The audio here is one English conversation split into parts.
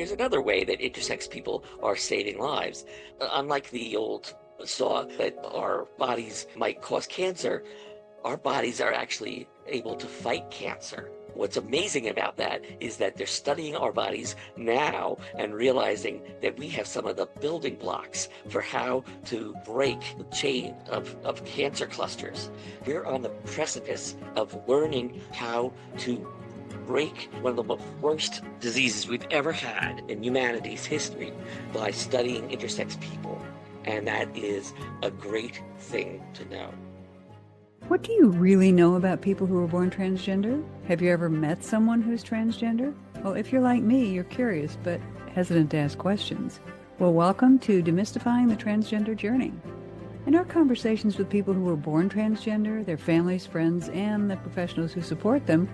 here's another way that intersex people are saving lives. Unlike the old saw that our bodies might cause cancer, our bodies are actually able to fight cancer. What's amazing about that is that they're studying our bodies now and realizing that we have some of the building blocks for how to break the chain of cancer clusters. We're on the precipice of learning how to break one of the worst diseases we've ever had in humanity's history by studying intersex people. And that is a great thing to know. What do you really know about people who were born transgender? Have you ever met someone who's transgender? Well, if you're like me, you're curious but hesitant to ask questions. Well, welcome to Demystifying the Transgender Journey. In our conversations with people who were born transgender, their families, friends, and the professionals who support them,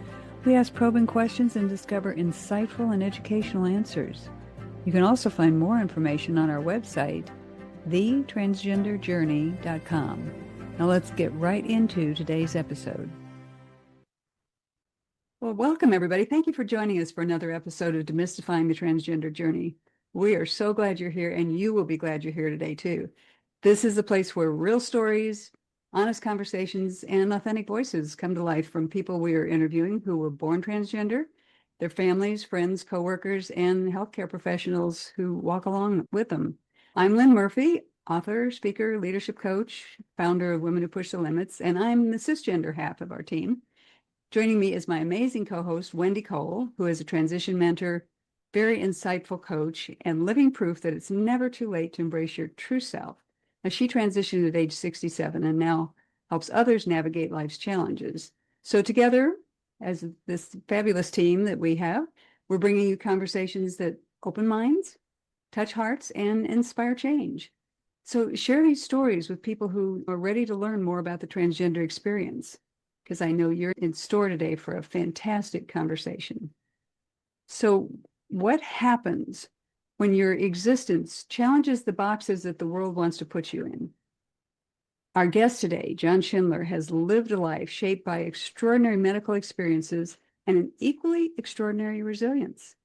we ask probing questions and discover insightful and educational answers. You can also find more information on our website, thetransgenderjourney.com. Now let's get right into today's episode. Well, welcome everybody. Thank you for joining us for another episode of Demystifying the Transgender Journey. We are so glad you're here, and you will be glad you're here today too. This is a place where real stories, honest conversations, and authentic voices come to life from people we are interviewing who were born transgender, their families, friends, coworkers, and healthcare professionals who walk along with them. I'm Lynn Murphy, author, speaker, leadership coach, founder of Women Who Push the Limits, and I'm the cisgender half of our team. Joining me is my amazing co-host, Wendy Cole, who is a transition mentor, very insightful coach, and living proof that it's never too late to embrace your true self. Now, she transitioned at age 67 and now helps others navigate life's challenges. So together, as this fabulous team that we have, we're bringing you conversations that open minds, touch hearts, and inspire change. So share these stories with people who are ready to learn more about the transgender experience, because I know you're in store today for a fantastic conversation. So what happens when your existence challenges the boxes that the world wants to put you in? Our guest today, John Schindler, has lived a life shaped by extraordinary medical experiences and an equally extraordinary resilience.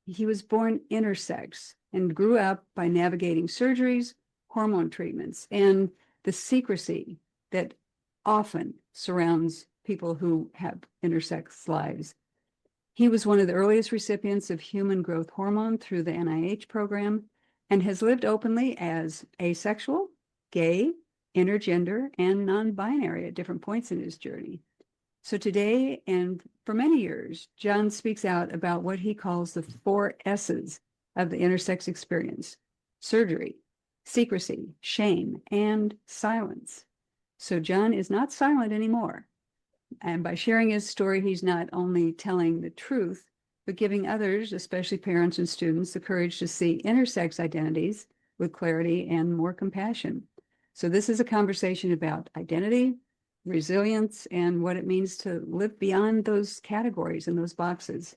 He was born intersex and grew up by navigating surgeries, hormone treatments, and the secrecy that often surrounds people who have intersex lives. He was one of the earliest recipients of human growth hormone through the NIH program and has lived openly as asexual, gay, intergender, and non-binary at different points in his journey. So today, and for many years, John speaks out about what he calls the 4 S's of the intersex experience: surgery, secrecy, shame, and silence. So John is not silent anymore. And by sharing his story, he's not only telling the truth, but giving others, especially parents and students, the courage to see intersex identities with clarity and more compassion. So this is a conversation about identity, resilience, and what it means to live beyond those categories and those boxes.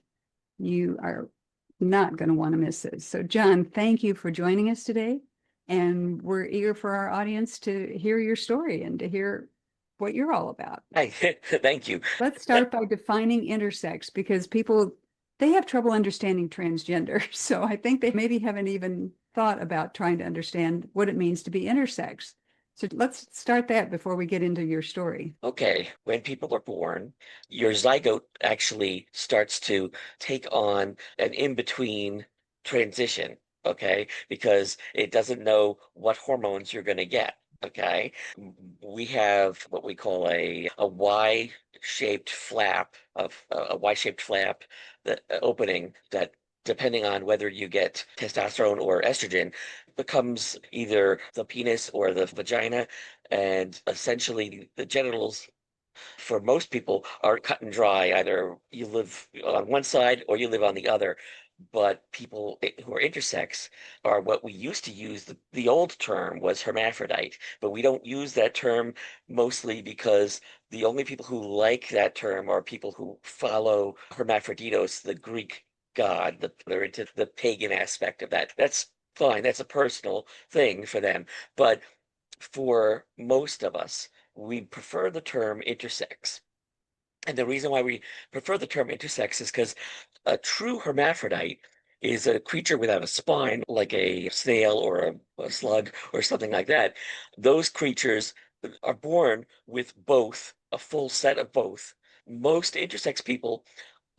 You are not going to want to miss this. So John, thank you for joining us today. And we're eager for our audience to hear your story and to hear what you're all about. Thank you. Let's start by defining intersex, because people, they have trouble understanding transgender. So I think they maybe haven't even thought about trying to understand what it means to be intersex. So let's start that before we get into your story. Okay, when people are born, your zygote actually starts to take on an in-between transition, okay? Because it doesn't know what hormones you're going to get, okay? We have what we call a Y-shaped flap a Y-shaped flap, that opening that, depending on whether you get testosterone or estrogen, becomes either the penis or the vagina, and essentially the genitals for most people are cut and dry. Either you live on one side or you live on the other. But people who are intersex are what we used to use. The old term was hermaphrodite, but we don't use that term mostly because the only people who like that term are people who follow Hermaphroditos, the Greek god. They're into the pagan aspect of that. That's fine. That's a personal thing for them. But for most of us, we prefer the term intersex. And the reason why we prefer the term intersex is because a true hermaphrodite is a creature without a spine, like a snail or a slug or something like that. Those creatures are born with both, a full set of both. Most intersex people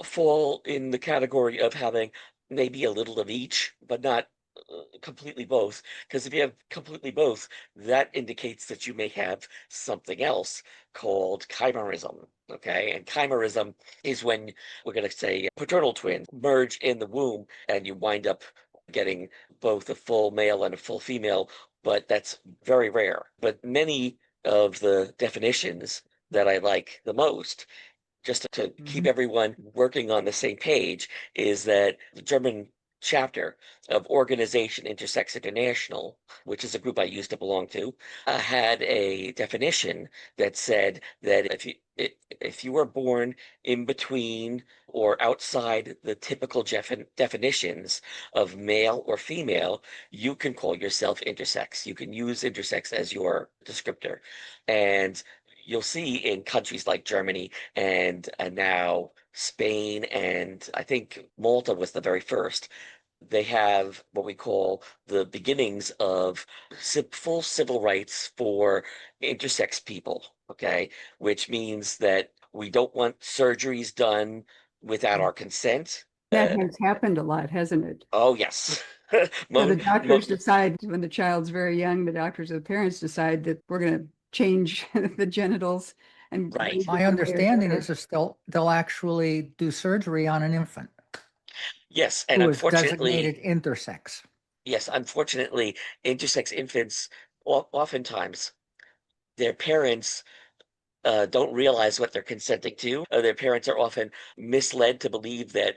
fall in the category of having maybe a little of each, but not completely both. Because if you have completely both, that indicates that you may have something else called chimerism. Okay. And chimerism is when we're going to say paternal twins merge in the womb and you wind up getting both a full male and a full female, but that's very rare. But many of the definitions that I like the most, just to keep Mhm. everyone working on the same page, is that the German chapter of Organization Intersex International, which is a group I used to belong to, had a definition that said that if you were born in between or outside the typical definitions of male or female, you can call yourself intersex. You can use intersex as your descriptor. And you'll see in countries like Germany and now Spain, and I think Malta was the very first. They have what we call the beginnings of full civil rights for intersex people, okay? Which means that we don't want surgeries done without our consent. That has happened a lot, hasn't it? Oh, yes. So the Mo, doctors mo, decide when the child's very young, the doctors or the parents decide that we're going to change the genitals and right. raise the My boy or understanding girl. is they'll actually do surgery on an infant Yes, and who is unfortunately, designated intersex. unfortunately, intersex infants oftentimes their parents don't realize what they're consenting to. Their parents are often misled to believe that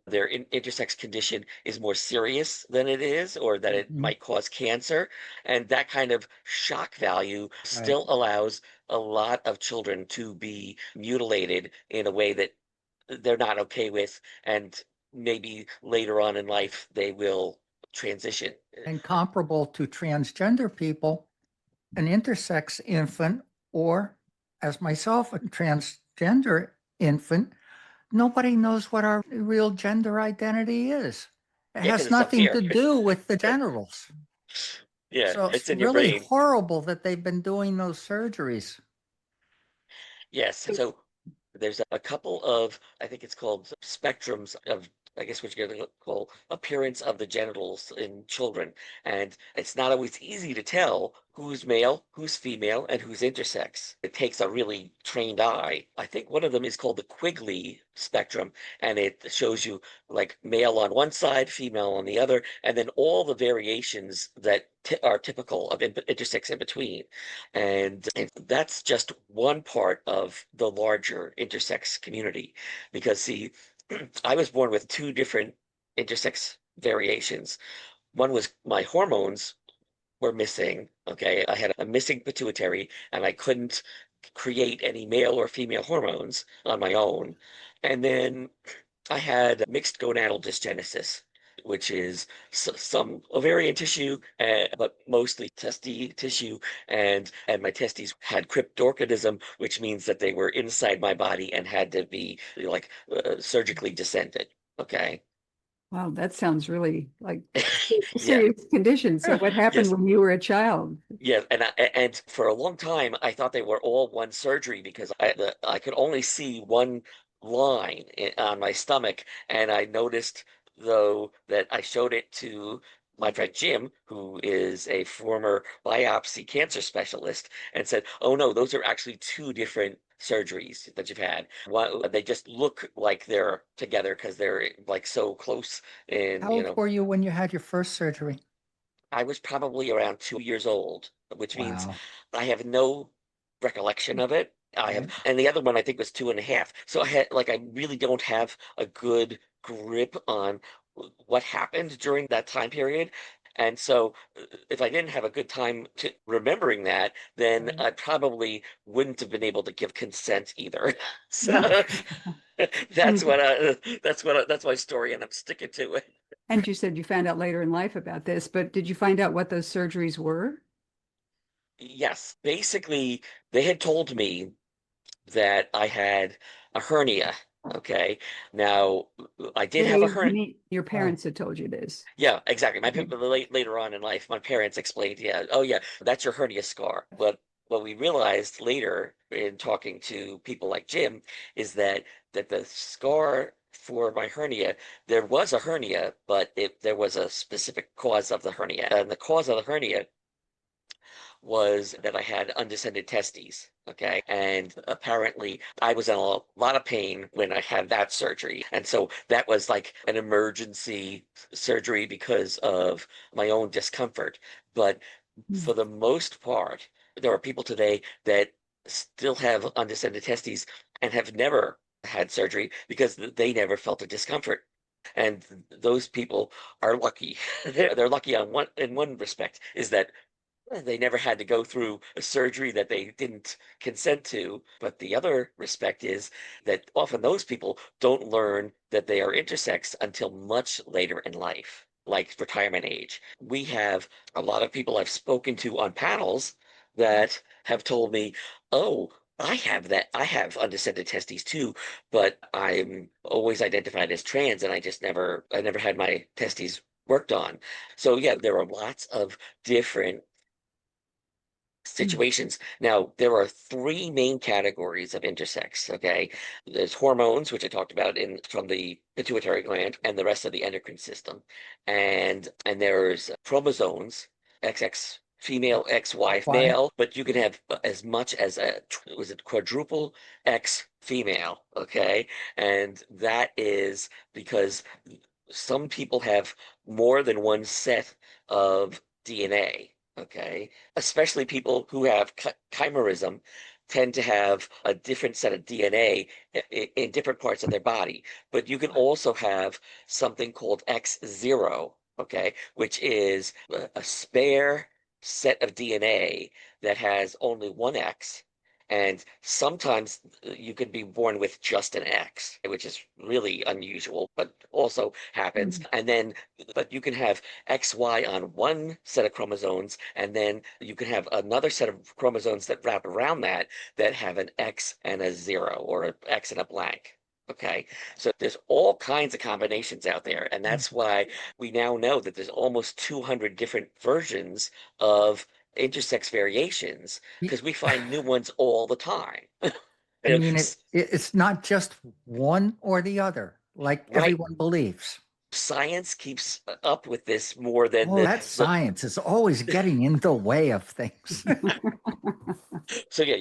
their intersex condition is more serious than it is, or that it Mhm. might cause cancer. And that kind of shock value Right. still allows a lot of children to be mutilated in a way that they're not okay with. And maybe later on in life, they will transition. And comparable to transgender people, an intersex infant, or as myself, a transgender infant, nobody knows what our real gender identity is. It Yeah, because has it's up nothing here. to do with the genitals. Yeah, So it's it's in your really brain. horrible that they've been doing those surgeries. Yes. So there's a couple of, I think it's called spectrums of, I guess what you're going to call appearance of the genitals in children. And it's not always easy to tell who's male, who's female, and who's intersex. It takes a really trained eye. I think one of them is called the Quigley spectrum, and it shows you like male on one side, female on the other, and then all the variations that are typical of intersex in between. And that's just one part of the larger intersex community. Because, see, I was born with two different intersex variations. One was my hormones were missing. Okay. I had a missing pituitary and I couldn't create any male or female hormones on my own. And then I had mixed gonadal dysgenesis, which is some ovarian tissue, but mostly testy tissue, and my testes had cryptorchidism, which means that they were inside my body and had to be like surgically descended. Okay. Wow, that sounds really like a Yeah. serious condition. So what happened Yes. when you were a child? Yeah, and for a long time I thought they were all one surgery because I could only see one line on my stomach, and I noticed though that I showed it to my friend Jim, who is a former biopsy cancer specialist, and said, "Oh no, those are actually two different surgeries that you've had. One, they just look like they're together because they're like so close in, How old were you when you had your first surgery? I was probably around 2 years old, which means Wow. I have no recollection of it. Right. And the other one I think was 2.5. So I really don't have a good grip on what happened during that time period. And so if I didn't have a good time to remembering that, then Right. I probably wouldn't have been able to give consent either. No. So that's And that's my story, and I'm sticking to it. and you said you found out later in life about this, but did you find out what those surgeries were? Yes, basically, they had told me that I had a hernia. Okay. Now, I did have a You hernia. mean your Oh, parents had told you this? Yeah, exactly. Okay. Later on in life, my parents explained, yeah, oh yeah, that's your hernia scar. But what we realized later in talking to people like Jim is that the scar for my hernia, there was a hernia, but there was a specific cause of the hernia. And the cause of the hernia was that I had undescended testes. Okay. And apparently I was in a lot of pain when I had that surgery. And so that was like an emergency surgery because of my own discomfort. But Mm. for the most part, there are people today that still have undescended testes and have never had surgery because they never felt a discomfort. And those people are lucky. They're lucky on in one respect is that they never had to go through a surgery that they didn't consent to. But the other respect is that often those people don't learn that they are intersex until much later in life, like retirement age. We have a lot of people I've spoken to on panels that have told me, oh, I have that. I have undescended testes too, but I'm always identified as trans and I never had my testes worked on. So yeah, there are lots of different Mm. situations. Now, there are three main categories of intersex, okay? There's hormones, which I talked about in from the pituitary gland and the rest of the endocrine system. And there's chromosomes, XX female, XY why? male, but you can have as much as was it quadruple X female, okay? And that is because some people have more than one set of DNA, okay? Especially people who have chimerism tend to have a different set of DNA in different parts of their body. But you can also have something called X0, okay, which is a spare set of DNA that has only one X. And sometimes you can be born with just an X, which is really unusual, but also happens. Mm. And then, but you can have XY on one set of chromosomes, and then you can have another set of chromosomes that wrap around that that have an X and a zero or an X and a blank. Okay, so there's all kinds of combinations out there, and Mm. that's why we now know that there's almost 200 different versions of intersex variations Y- because we find new ones all the time. I mean, it's not just one or the other, like Right. everyone believes. Science keeps up with this more than Oh, that the science is always getting in the way of things. so yeah,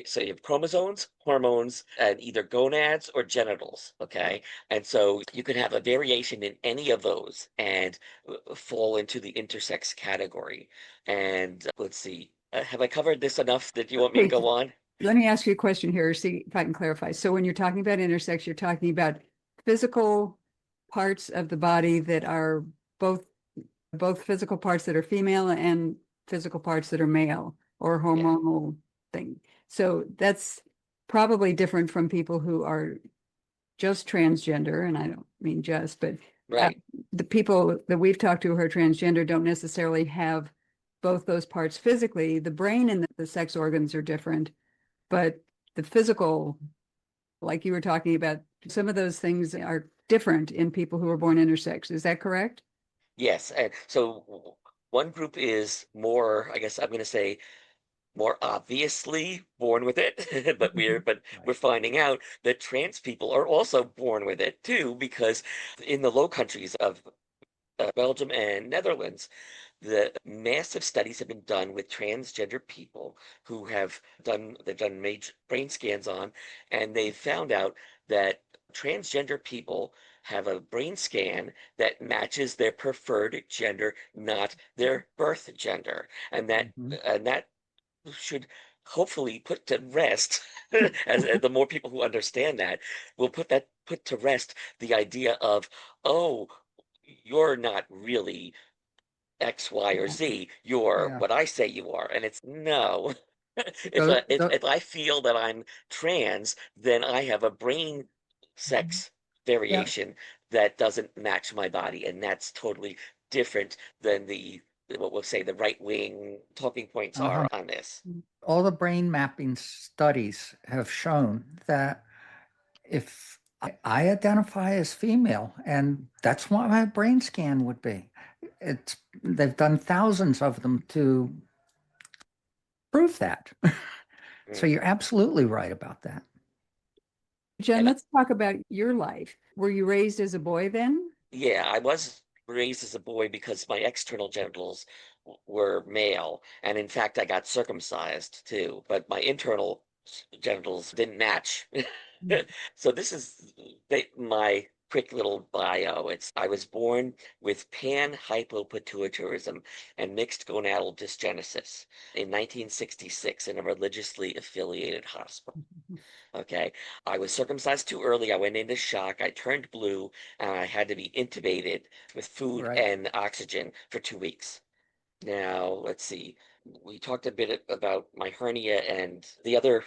so you have chromosomes, hormones, and either gonads or genitals, okay? And so you can have a variation in any of those and fall into the intersex category. And let's see, have I covered this enough that you want me to Okay, go on? let me ask you a question here, see if I can clarify. So when you're talking about intersex, you're talking about physical parts of the body that are both physical parts that are female and physical parts that are male or Yeah, hormonal thing. So that's probably different from people who are just transgender, and I don't mean just, but uh, right. the people that we've talked to who are transgender don't necessarily have both those parts physically. The brain and the sex organs are different, but the physical, like you were talking about, some of those things are different in people who are born intersex. Is that correct? Yes, and so one group is more, I guess I'm going to say, more obviously born with it, but Mhm. we're Right. finding out that trans people are also born with it too, because in the Low Countries of Belgium and Netherlands, the massive studies have been done with transgender people who they've done major brain scans on, and they've found out that transgender people have a brain scan that matches their preferred gender, not their birth gender. Mhm. And that should hopefully put to rest as the more people who understand that will put to rest the idea of, oh, you're not really X, Y, or Yeah. Z. You're Yeah. what I say you are. And it's no. The, the, If I feel that I'm trans, then I have a brain sex yeah. variation that doesn't match my body, and that's totally different than the what we'll say the right wing talking points Uh-huh. are on this. All the brain mapping studies have shown that if I identify as female, and that's what my brain scan would be. They've done thousands of them to prove that. So Mm. you're absolutely right about that. Jen, And let's talk about your life. Were you raised as a boy then? yeah, I was raised as a boy because my external genitals were male. And in fact, I got circumcised too, but my internal genitals didn't match. So this is my quick little bio. I was born with pan-hypopituitarism and mixed gonadal dysgenesis in 1966 in a religiously affiliated hospital. Okay. I was circumcised too early. I went into shock. I turned blue and I had to be intubated with food Right. and oxygen for 2 weeks. Now, let's see. We talked a bit about my hernia and the other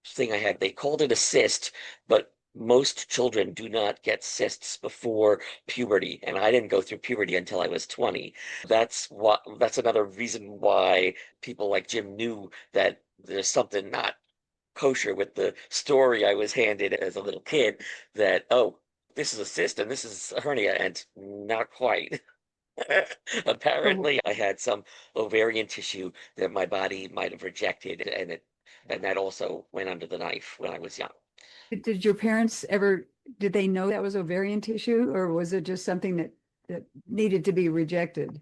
thing I had. They called it a cyst, but most children do not get cysts before puberty, and I didn't go through puberty until I was 20. That's another reason why people like Jim knew that there's something not kosher with the story I was handed as a little kid that, oh, this is a cyst and this is a hernia, and not quite. So Apparently, I had some ovarian tissue that my body might have rejected, and that also went under the knife when I was young. did your parents ever, did they know that was ovarian tissue, or was it just something that needed to be rejected?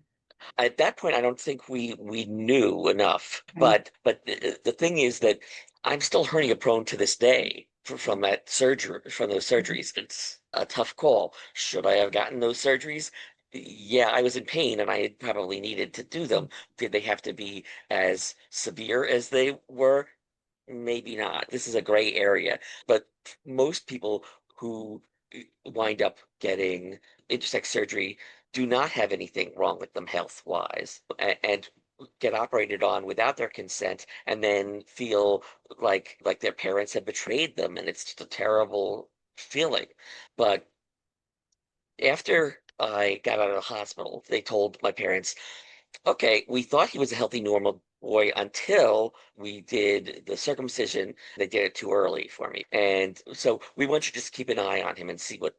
At that point, I don't think we knew enough. Right? But the thing is that I'm still hernia prone to this day from that surgery, from those surgeries. It's a tough call. Should I have gotten those surgeries? Yeah, I was in pain and I probably needed to do them. Did they have to be as severe as they were? Maybe not. This is a gray area, but most people who wind up getting intersex surgery do not have anything wrong with them health wise and get operated on without their consent and then feel like their parents have betrayed them and it's just a terrible feeling. But after I got out of the hospital, they told my parents, okay, we thought he was a healthy, normal boy until we did the circumcision. They did it too early for me. And so we want you to just keep an eye on him and see what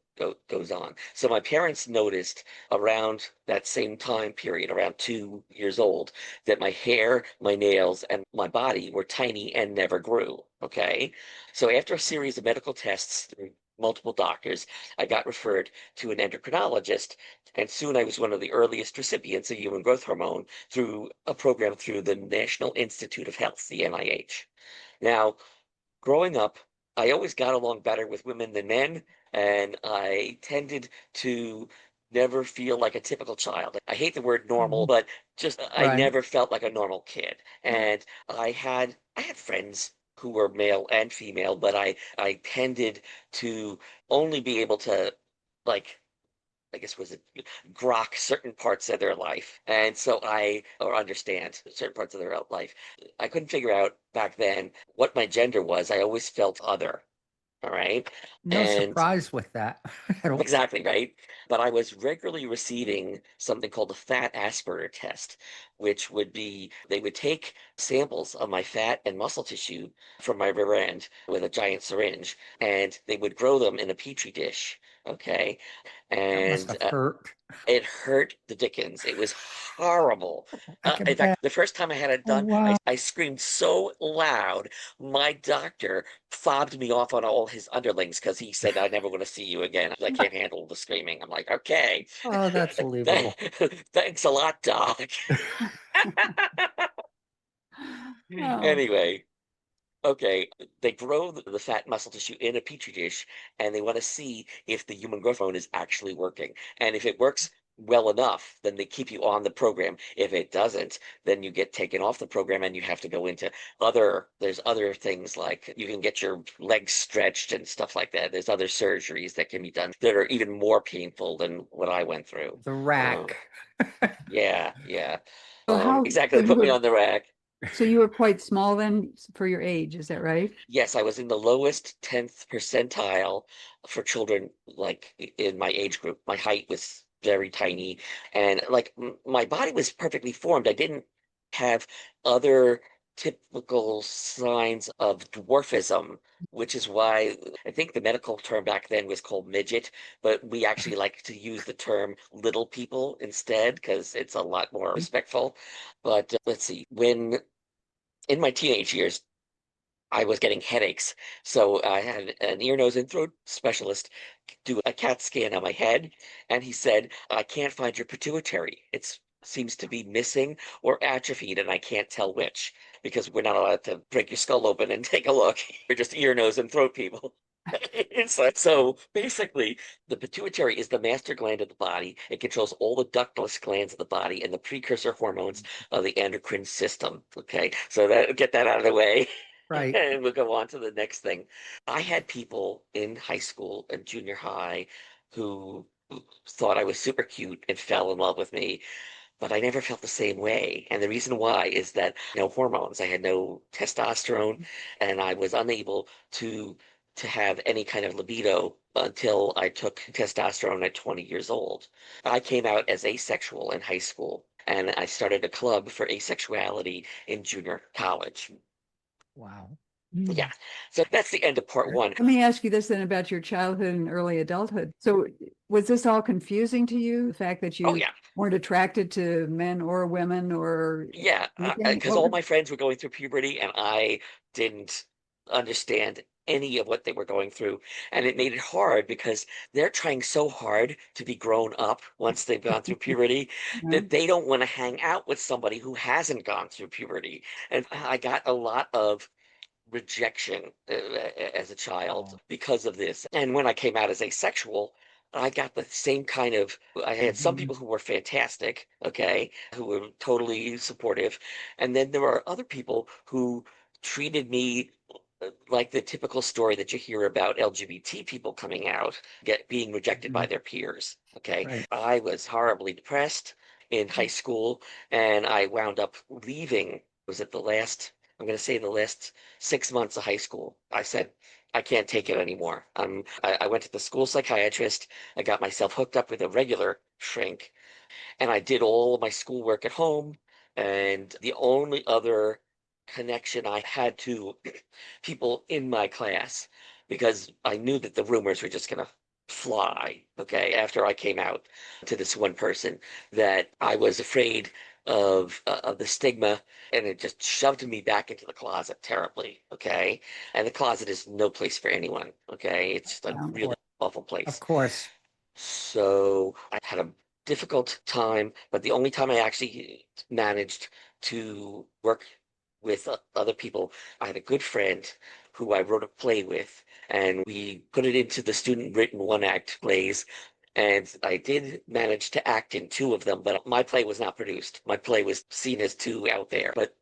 goes on. So my parents noticed around that same time period, around 2 years old, that my hair, my nails, and my body were tiny and never grew. Okay. So after a series of medical tests through multiple doctors, I got referred to an endocrinologist, and soon I was one of the earliest recipients of human growth hormone through a program through the National Institute of Health, the NIH. Now, growing up, I always got along better with women than men, and I tended to never feel like a typical child. I hate the word normal, Mhm. but just I Right. never felt like a normal kid. And I had friends who were male and female, but I tended to only be able to like I guess was it grok certain parts of their life. And so or understand certain parts of their life. I couldn't figure out back then what my gender was. I always felt other. All right. No And surprise with that at all. exactly right. But I was regularly receiving something called the fat Asperger test, which would be they would take samples of my fat and muscle tissue from my rear end with a giant syringe, and they would grow them in a petri dish. Okay. That must And have hurt. it hurt the dickens. It was horrible. I can In fact, bet. the first time I had it Oh, done, wow. I screamed so loud, my doctor fobbed me off on all his underlings because he said, I never want to see you again. I can't handle the screaming. I'm like, okay. Oh, that's believable. Thanks a lot, doc. Oh, Anyway, okay, they grow the fat muscle tissue in a petri dish and they want to see if the human growth hormone is actually working. And if it works well enough, then they keep you on the program. If it doesn't, then you get taken off the program and you have to go into there's other things like you can get your legs stretched and stuff like that. There's other surgeries that can be done that are even more painful than what I went through. The Uh, rack. yeah, yeah. so Exactly. They put me on the rack. so you were quite small then for your age, is that right? Yes, I was in the lowest 10th percentile for children like in my age group. My height was very tiny and like my body was perfectly formed. I didn't have other typical signs of dwarfism, which is why I think the medical term back then was called midget, but we actually like to use the term little people instead because it's a lot more respectful. But let's see, when in my teenage years, I was getting headaches. So I had an ear, nose, and throat specialist do a CAT scan on my head, and he said, I can't find your pituitary. It seems to be missing or atrophied, and I can't tell which because we're not allowed to break your skull open and take a look. We're just ear, nose, and throat people. So basically, the pituitary is the master gland of the body. It controls all the ductless glands of the body and the precursor hormones of the endocrine system. Okay, so get that out of the way. Right. And we'll go on to the next thing. I had people in high school and junior high who thought I was super cute and fell in love with me, but I never felt the same way. And the reason why is that no hormones. I had no testosterone, and I was unable to have any kind of libido until I took testosterone at 20 years old. I came out as asexual in high school, and I started a club for asexuality in junior college. Wow. Yeah. So that's the end of part one. Let me ask you this then about your childhood and early adulthood. So was this all confusing to you? The fact that Oh you yeah. weren't attracted to men or women or Yeah, anything? because all my friends were going through puberty and I didn't understand any of what they were going through. And it made it hard because they're trying so hard to be grown up once they've gone through puberty that they don't want to hang out with somebody who hasn't gone through puberty. And I got a lot of rejection as a child because of this. And when I came out as asexual, I got the same kind of, I had some people who were fantastic, okay, who were totally supportive. And then there are other people who treated me like the typical story that you hear about LGBT people coming out, being rejected by their peers. Okay. Right. I was horribly depressed in high school and I wound up leaving. Was it the last, I'm going to say the last 6 months of high school? I said, I can't take it anymore. I went to the school psychiatrist. I got myself hooked up with a regular shrink and I did all of my schoolwork at home. And the only other connection I had to people in my class, because I knew that the rumors were just going to fly, okay, after I came out to this one person, that I was afraid of the stigma, and it just shoved me back into the closet terribly, okay? And the closet is no place for anyone, okay? It's just a really awful place. Of course. So I had a difficult time, but the only time I actually managed to work with other people, I had a good friend who I wrote a play with, and we put it into the student written one act plays. And I did manage to act in two of them, but my play was not produced. My play was seen as too out there. But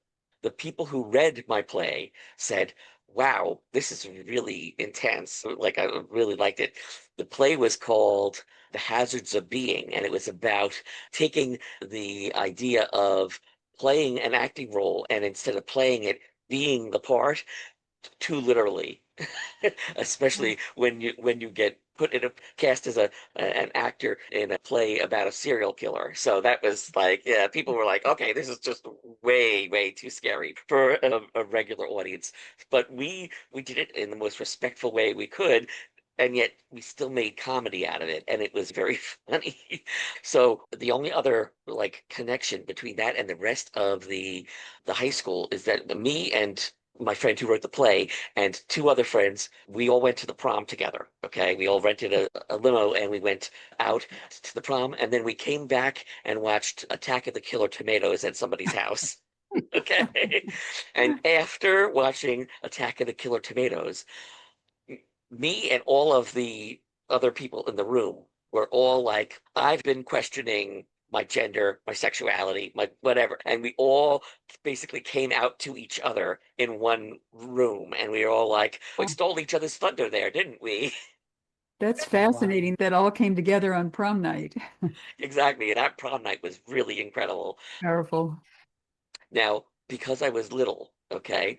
the people who read my play said, wow, this is really intense. Like, I really liked it. The play was called The Hazards of Being, and it was about taking the idea of playing an acting role and instead of playing it, being the part too literally. Especially when you get put in a cast as an actor in a play about a serial killer. So that was like, yeah, people were like, okay, this is just way too scary for a regular audience. But we did it in the most respectful way we could. And yet we still made comedy out of it, and it was very funny. So the only other like connection between that and the rest of the high school is that me and my friend who wrote the play and two other friends, we all went to the prom together. Okay. We all rented a limo and we went out to the prom. And then we came back and watched Attack of the Killer Tomatoes at somebody's house. Okay. And after watching Attack of the Killer Tomatoes, me and all of the other people in the room were all like, I've been questioning my gender, my sexuality, my whatever. And we all basically came out to each other in one room. And we were all like, we stole each other's thunder there, didn't we? That's fascinating that all came together on prom night. Exactly. And that prom night was really incredible. Powerful. Now, because I was little, okay,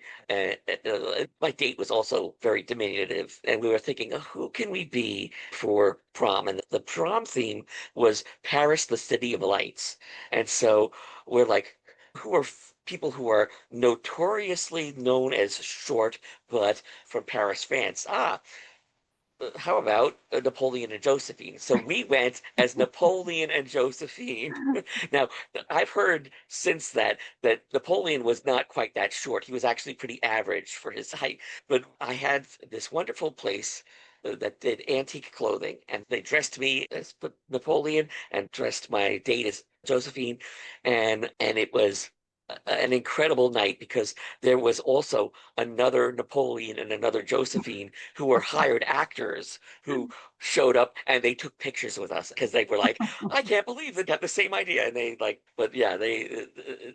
my date was also very diminutive, and we were thinking, oh, who can we be for prom? And the prom theme was Paris, the City of Lights. And so we're like, who are people who are notoriously known as short, but from Paris, France. How about Napoleon and Josephine? So we went as Napoleon and Josephine. Now, I've heard since that Napoleon was not quite that short. He was actually pretty average for his height. But I had this wonderful place that did antique clothing, and they dressed me as Napoleon and dressed my date as Josephine, and it was an incredible night because there was also another Napoleon and another Josephine who were hired actors who showed up and they took pictures with us because they were like, I can't believe they got the same idea. And they like, but yeah,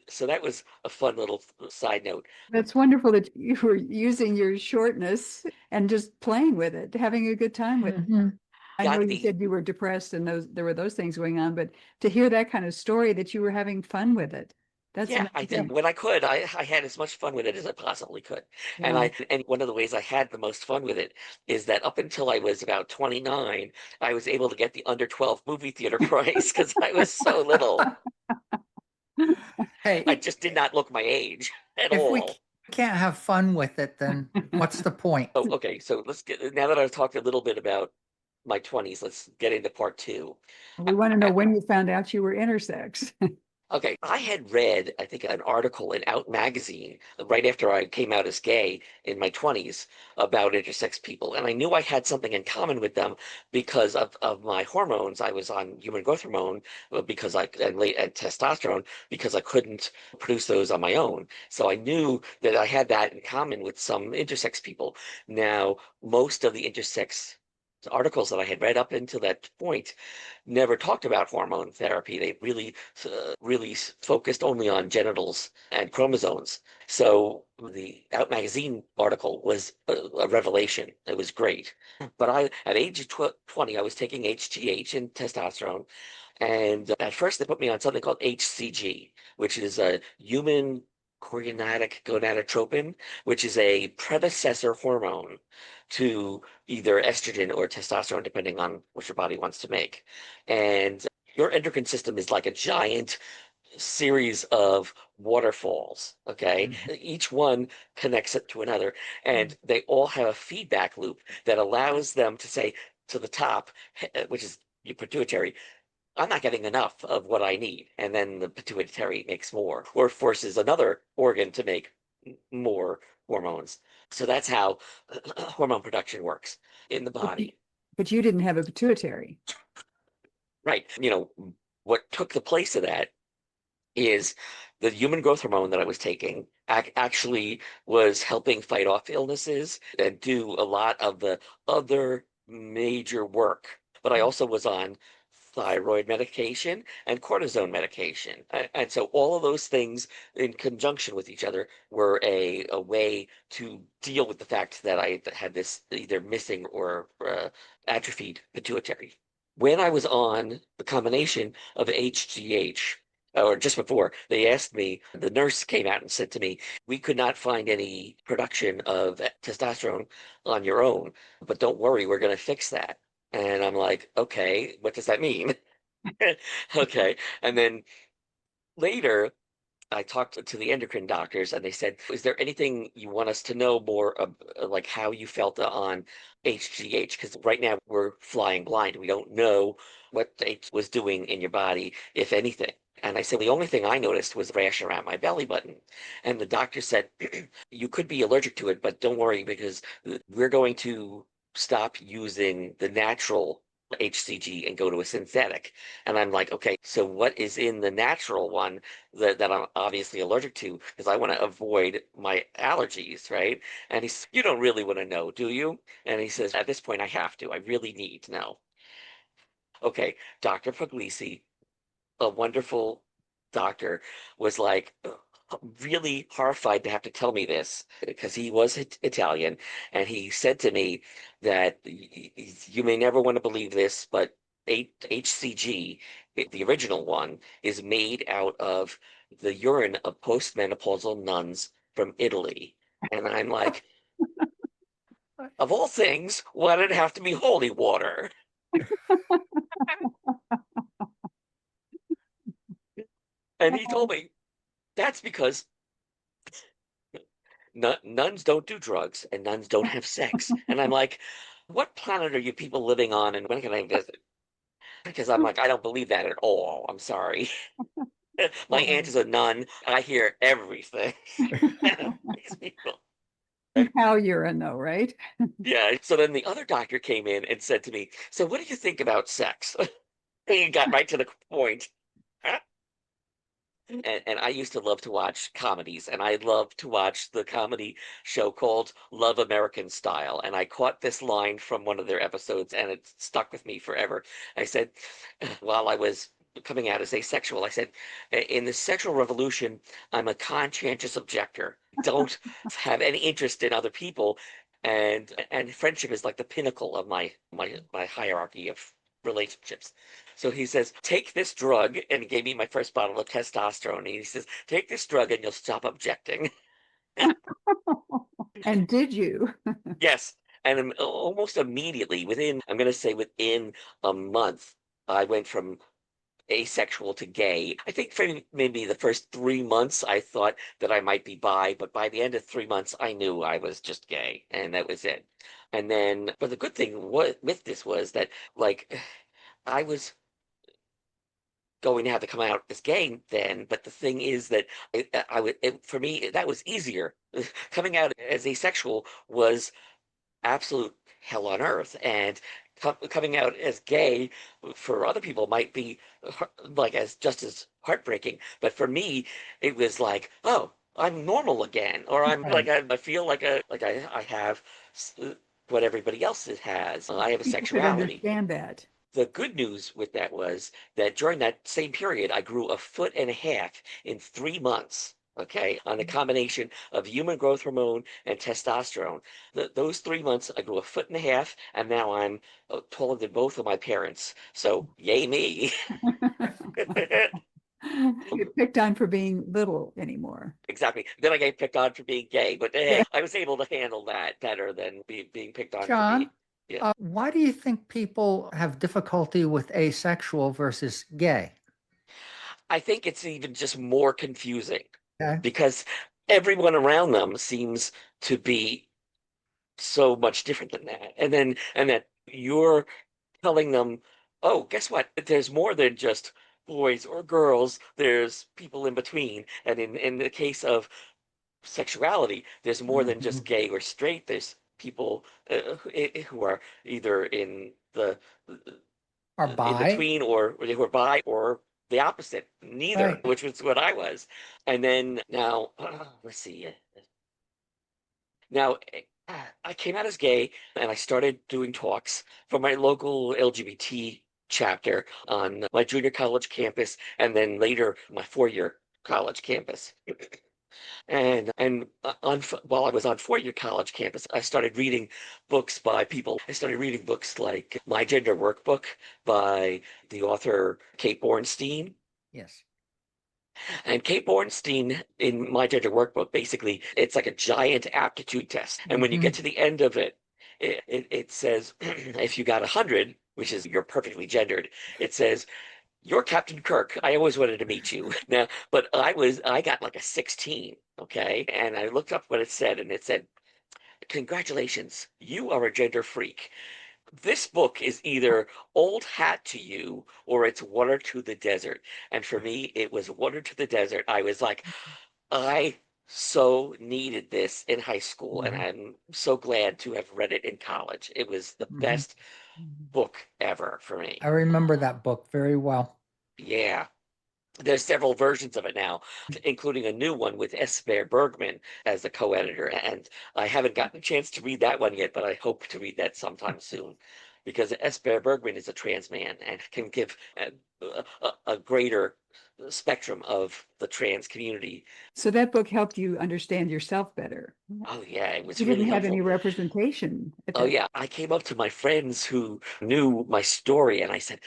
so that was a fun little side note. That's wonderful that you were using your shortness and just playing with it, having a good time with it. Mhm. I know Got you said you were depressed and there were those things going on, but to hear that kind of story that you were having fun with it, that's Yeah, I did. amazing. When I could, I had as much fun with it as I possibly could. Yeah. And one of the ways I had the most fun with it is that up until I was about 29, I was able to get the under 12 movie theater price because I was so little. I Hey, just did not look my age at if we all. can't have fun with it, then what's the point? Oh, okay. So let's get, now that I've talked a little bit about my 20s, let's get into part two. We want to know when you found out you were intersex. Okay, I had read, I think, an article in Out magazine right after I came out as gay in my 20s about intersex people. And I knew I had something in common with them because of my hormones. I was on human growth hormone because and testosterone because I couldn't produce those on my own. So I knew that I had that in common with some intersex people. Now, most of the intersex articles that I had read up until that point never talked about hormone therapy. They really focused only on genitals and chromosomes. So the Out magazine article was a revelation. It was great. But at age of 20, I was taking HGH and testosterone. And at first, they put me on something called HCG, which is a human chorionic gonadotropin, which is a predecessor hormone to either estrogen or testosterone, depending on what your body wants to make. And your endocrine system is like a giant series of waterfalls. Okay. Each one connects it to another, and they all have a feedback loop that allows them to say to the top, which is your pituitary, I'm not getting enough of what I need. And then the pituitary makes more, or forces another organ to make more hormones. So that's how hormone production works in the But you, body. but you didn't have a pituitary. Right. What took the place of that is the human growth hormone that I was taking actually was helping fight off illnesses and do a lot of the other major work. But I also was on thyroid medication and cortisone medication. And so all of those things in conjunction with each other were a way to deal with the fact that I had this either missing or atrophied pituitary. When I was on the combination of HGH, or just before, they asked me, the nurse came out and said to me, we could not find any production of testosterone on your own, but don't worry, we're going to fix that. And I'm like, okay, what does that mean? Okay. And then later, I talked to the endocrine doctors and they said, is there anything you want us to know more like how you felt on HGH? Because right now we're flying blind. We don't know what H was doing in your body, if anything. And I said, the only thing I noticed was rash around my belly button. And the doctor said, you could be allergic to it, but don't worry because we're going to stop using the natural HCG and go to a synthetic. And I'm like, okay, so what is in the natural one that I'm obviously allergic to? Because I want to avoid my allergies, right? And he's, you don't really want to know, do you? And he says, at this point, I have to. I really need to know. Okay, Dr. Puglisi, a wonderful doctor, was like really horrified to have to tell me this because he was Italian, and he said to me that you may never want to believe this, but HCG, the original one, is made out of the urine of postmenopausal nuns from Italy. And I'm like, of all things, why did it have to be holy water? And he told me that's because nuns don't do drugs and nuns don't have sex. And I'm like, what planet are you people living on and when can I visit? Because I'm like, I don't believe that at all. I'm sorry. My Well, aunt is a nun. I hear everything. These people. how urine though, right? Yeah. So then the other doctor came in and said to me, so what do you think about sex? He got right to the point. And I used to love to watch comedies, and I loved to watch the comedy show called Love American Style. And I caught this line from one of their episodes, and it stuck with me forever. I said, while I was coming out as asexual, I said, in the sexual revolution, I'm a conscientious objector. Don't have any interest in other people. And friendship is like the pinnacle of my hierarchy of relationships. So he says, take this drug, and he gave me my first bottle of testosterone. And he says, take this drug and you'll stop objecting. And did you? Yes. And almost immediately, I'm going to say within a month, I went from asexual to gay. I think for maybe the first 3 months, I thought that I might be bi, but by the end of 3 months, I knew I was just gay, and that was it. And then, but the good thing with this was that, like, I was going to have to come out as gay then. But the thing is that for me, that was easier. Coming out as asexual was absolute hell on earth. And coming out as gay for other people might be like as just as heartbreaking. But for me, it was like, oh, I'm normal again, or I'm like Right. I feel like I have what everybody else has. I have a People could sexuality. understand that. The good news with that was that during that same period, I grew a foot and a half in 3 months. Okay, on the combination of human growth hormone and testosterone. Those 3 months, I grew a foot and a half, and now I'm taller than both of my parents. So, yay me. Get picked on for being little anymore. Exactly. Then I get picked on for being gay, but Yeah. hey, I was able to handle that better than being picked on for being. John, Yeah. why do you think people have difficulty with asexual versus gay? I think it's even just more confusing Okay. because everyone around them seems to be so much different than that. And that you're telling them, oh, guess what? There's more than just boys or girls. There's people in between. And in the case of sexuality, there's more than just Mhm. gay or straight. There's people who are either in the Or in bi? between or they were bi or the opposite, neither, Right. which was what I was. And then now, let's see. Now, I came out as gay and I started doing talks for my local LGBT chapter on my junior college campus and then later my four-year college campus. While I was on four-year college campus, I started reading books by people. I started reading books like My Gender Workbook by the author Kate Bornstein. Yes. And Kate Bornstein in My Gender Workbook, basically, it's like a giant aptitude test. And when you Hmm. get to the end of it, it says if you got 100, which is you're perfectly gendered, it says you're Captain Kirk. I always wanted to meet you. Now, but I got like a 16, okay? And I looked up what it said, and it said, congratulations, you are a gender freak. This book is either old hat to you or it's water to the desert. And for me, it was water to the desert. I was like, I so needed this in high school, and Hmm. I'm so glad to have read it in college. It was the Hmm. best book ever for I me. remember that book very well. Yeah. There's several versions of it now, including a new one with Esper Bergman as the co-editor. And I haven't gotten a chance to read that one yet, but I hope to read that sometime soon. Because Esper Bergman is a trans man and can give a greater spectrum of the trans community. So that book helped you understand yourself better. Oh, yeah, it was You really didn't have any helpful. representation at Oh, that. yeah, I came up to my friends who knew my story and I said,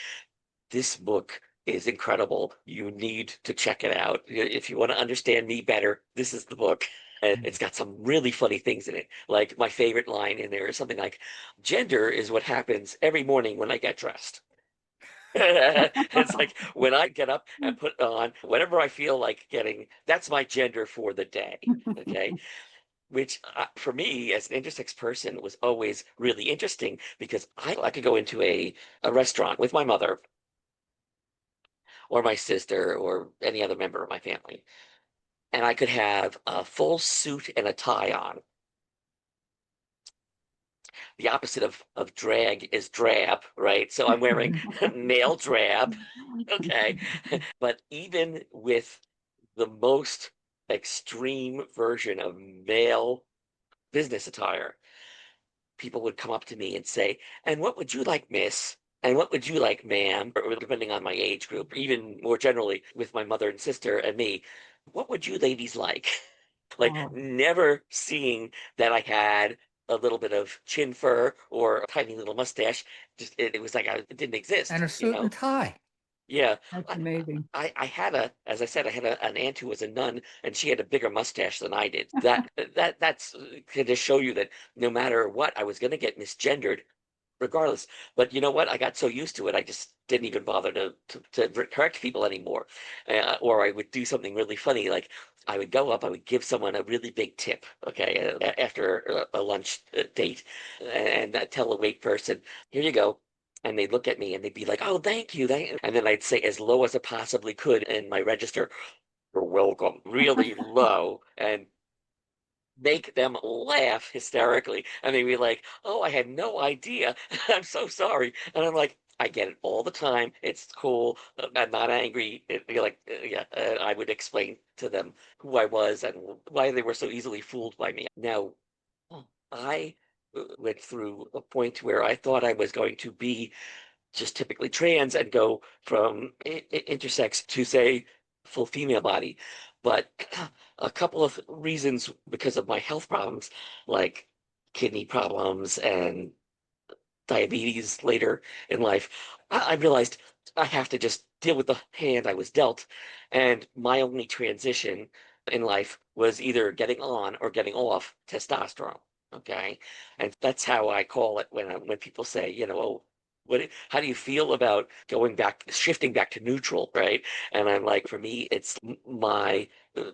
this book is incredible. You need to check it out. If you want to understand me better, this is the book. And it's got some really funny things in it. Like my favorite line in there is something like, gender is what happens every morning when I get dressed. It's like when I get up and put on whatever I feel like getting, that's my gender for the day. Okay. which for me as an intersex person was always really interesting because I could go into a restaurant with my mother or my sister or any other member of my family, and I could have a full suit and a tie on. The opposite of drag is drab, right? So I'm wearing male drab, okay? But even with the most extreme version of male business attire, people would come up to me and say, "And what would you like, miss? And what would you like, ma'am?" Or depending on my age group, even more generally with my mother and sister and me, "What would you ladies like?" Like Oh, never seeing that I had a little bit of chin fur or a tiny little mustache. Just it was like it didn't And exist, a suit and tie. Yeah. that's I, amazing. I had as I said, I had an aunt who was a nun, and she had a bigger mustache than I did. That's to just show you that no matter what, I was going to get misgendered regardless. But you know what? I got so used to it, I just didn't even bother to correct people anymore. Or I would do something really funny, like I would go up, I would give someone a really big tip, okay, after a lunch date, and I'd tell a wait person, "Here you go." And they'd look at me and they'd be like, "Oh, thank you, thank you." And then I'd say as low as I possibly could in my register, "You're welcome," really low. And make them laugh hysterically. And they'd be like, "Oh, I had no idea. I'm so sorry." And I'm like, "I get it all the time. It's cool. I'm not angry." You're like, yeah, I would explain to them who I was and why they were so easily fooled by me. Now, I went through a point where I thought I was going to be just typically trans and go from intersex to say full female body. But a couple of reasons because of my health problems, like kidney problems and diabetes later in life, I realized I have to just deal with the hand I was dealt. And my only transition in life was either getting on or getting off testosterone. Okay. And that's how I call it when people say, "Oh, how do you feel about going back, shifting back to neutral?" Right. And I'm like, for me, it's uh,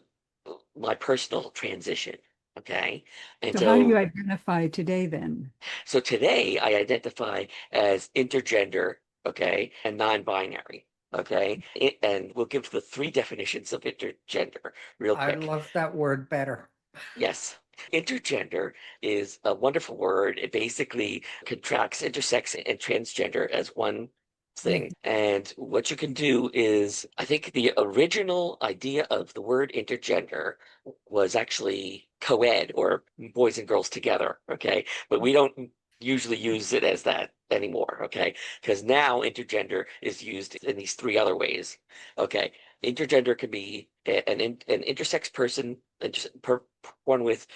my personal transition. Okay. And So how do you so identify today then? so today I identify as intergender, okay, and non-binary, okay? And we'll give the three definitions of intergender real I quick. love that word better. Yes. Intergender is a wonderful word. It basically contracts intersex and transgender as one Mm. thing. And what you can do is, I think the original idea of the word intergender was actually co-ed or boys and girls together. Okay. But we don't usually use it as that anymore. Okay. Because now intergender is used in these three other ways. Okay. Intergender can be an intersex person, one with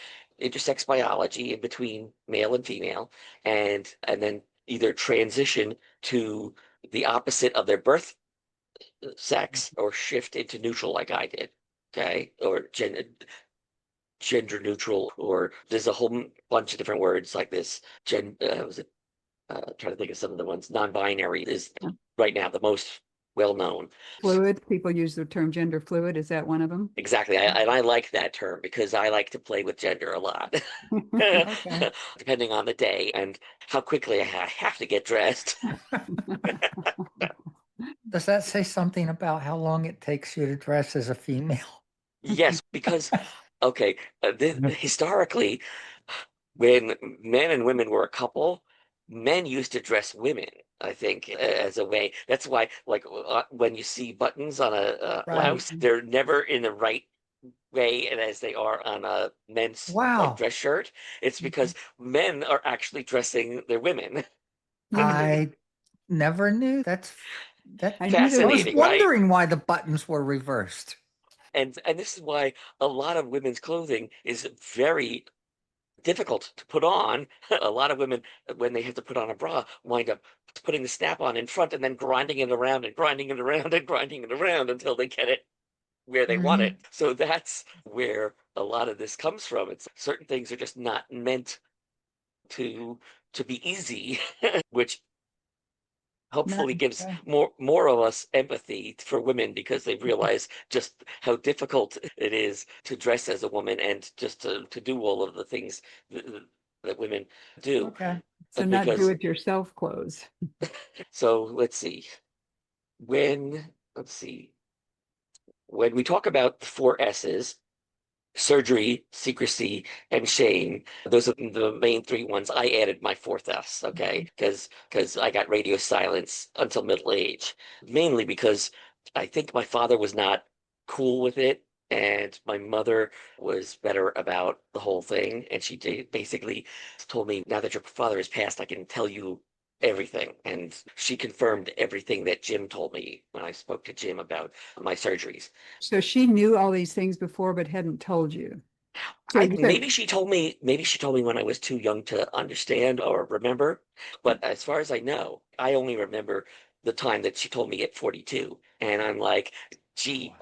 intersex biology in between male and female, and then either transition to the opposite of their birth sex or shift into neutral like I did. Okay, or gender neutral, or there's a whole bunch of different words like this. Was it trying to think of some of the ones. Non-binary is right now the most well known. Fluid, people use the term gender fluid. Is that one of them? Exactly. And I like that term because I like to play with gender a lot, Okay. depending on the day and how quickly I have to get dressed. Does that say something about how long it takes you to dress as a female? Yes, because, okay, historically, when men and women were a couple, men used to dress women, I think, as a way. That's why, like, when you see buttons on a Right. blouse, they're never in the right way and as they are on a men's like Wow. dress shirt. It's because men are actually dressing their women. I never knew. That I knew there I was, was Fascinating, right? wondering why the buttons were reversed. And this is why a lot of women's clothing is very difficult to put on. A lot of women, when they have to put on a bra, wind up putting the snap on in front and then grinding it around and grinding it around and grinding it around until they get it where they want it. Mhm. So that's where a lot of this comes from. It's certain things are just not meant to to be easy, which hopefully Nice. gives Yeah. more of us empathy for women because they realize just how difficult it is to dress as a woman and just to do all of the things that, that women do. Okay. So not do Because it yourself clothes. so let's see. When let's see. When we talk about the four S's, surgery, secrecy, and shame. Those are the main three ones. I added my fourth S, okay? Because I got radio silence until middle age, mainly because I think my father was not cool with it, and my mother was better about the whole thing. And she basically told me, now that your father has passed, I can tell you everything. And she confirmed everything that Jim told me when I spoke to Jim about my surgeries. So she knew all these things before, but hadn't told you. So you said, Maybe she told me when I was too young to understand or remember. But as far as I know, I only remember the time that she told me at 42. And I'm like, gee,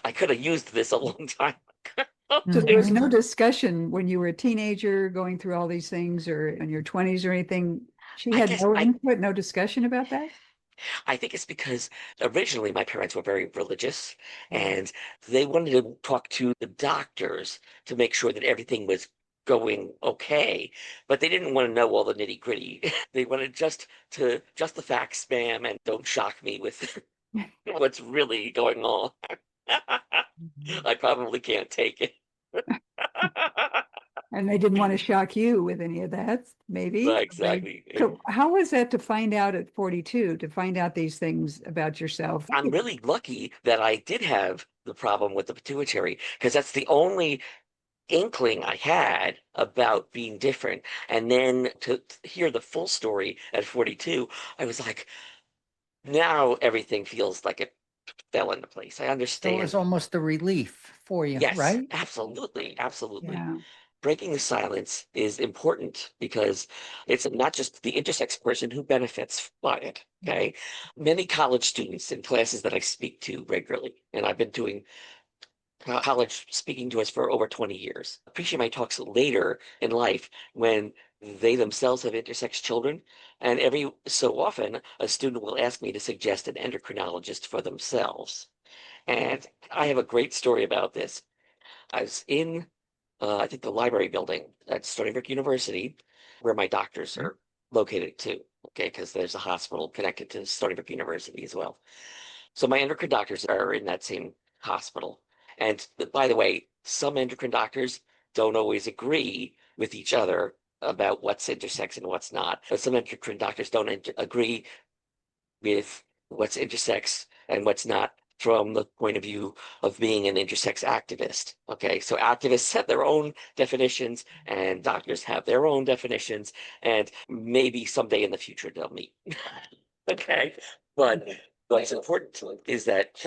I could have used this a long time ago. so there was Mhm. no discussion when you were a teenager going through all these things or in your 20s or anything. She I had guess no input, no discussion about that? I think it's because originally my parents were very religious and they wanted to talk to the doctors to make sure that everything was going okay, but they didn't want to know all the nitty gritty. They wanted just the facts, ma'am, and don't shock me with what's really going on. I probably can't take it. And they didn't want to shock you with any of that, maybe. Right, They, exactly. so how was that to find out at 42, to find out these things about yourself? I'm really lucky that I did have the problem with the pituitary because that's the only inkling I had about being different. And then to hear the full story at 42, I was like, now everything feels like it fell into place. I So it was understand. almost a relief for you, Yes, right? absolutely, absolutely. Yeah. Breaking the silence is important because it's not just the intersex person who benefits by it. Okay. Many college students in classes that I speak to regularly, and I've been doing college speaking to us for over 20 years. Appreciate my talks later in life when they themselves have intersex children. And every so often, a student will ask me to suggest an endocrinologist for themselves. And I have a great story about this. I was in, I think, the library building at Stony Brook University, where my doctors are located too. Okay, because there's a hospital connected to Stony Brook University as well. So my endocrine doctors are in that same hospital. And by the way, some endocrine doctors don't always agree with each other about what's intersex and what's not. But some endocrine doctors don't agree with what's intersex and what's not from the point of view of being an intersex activist. Okay, so activists have their own definitions and doctors have their own definitions, and maybe someday in the future they'll meet. Okay, but what's important is that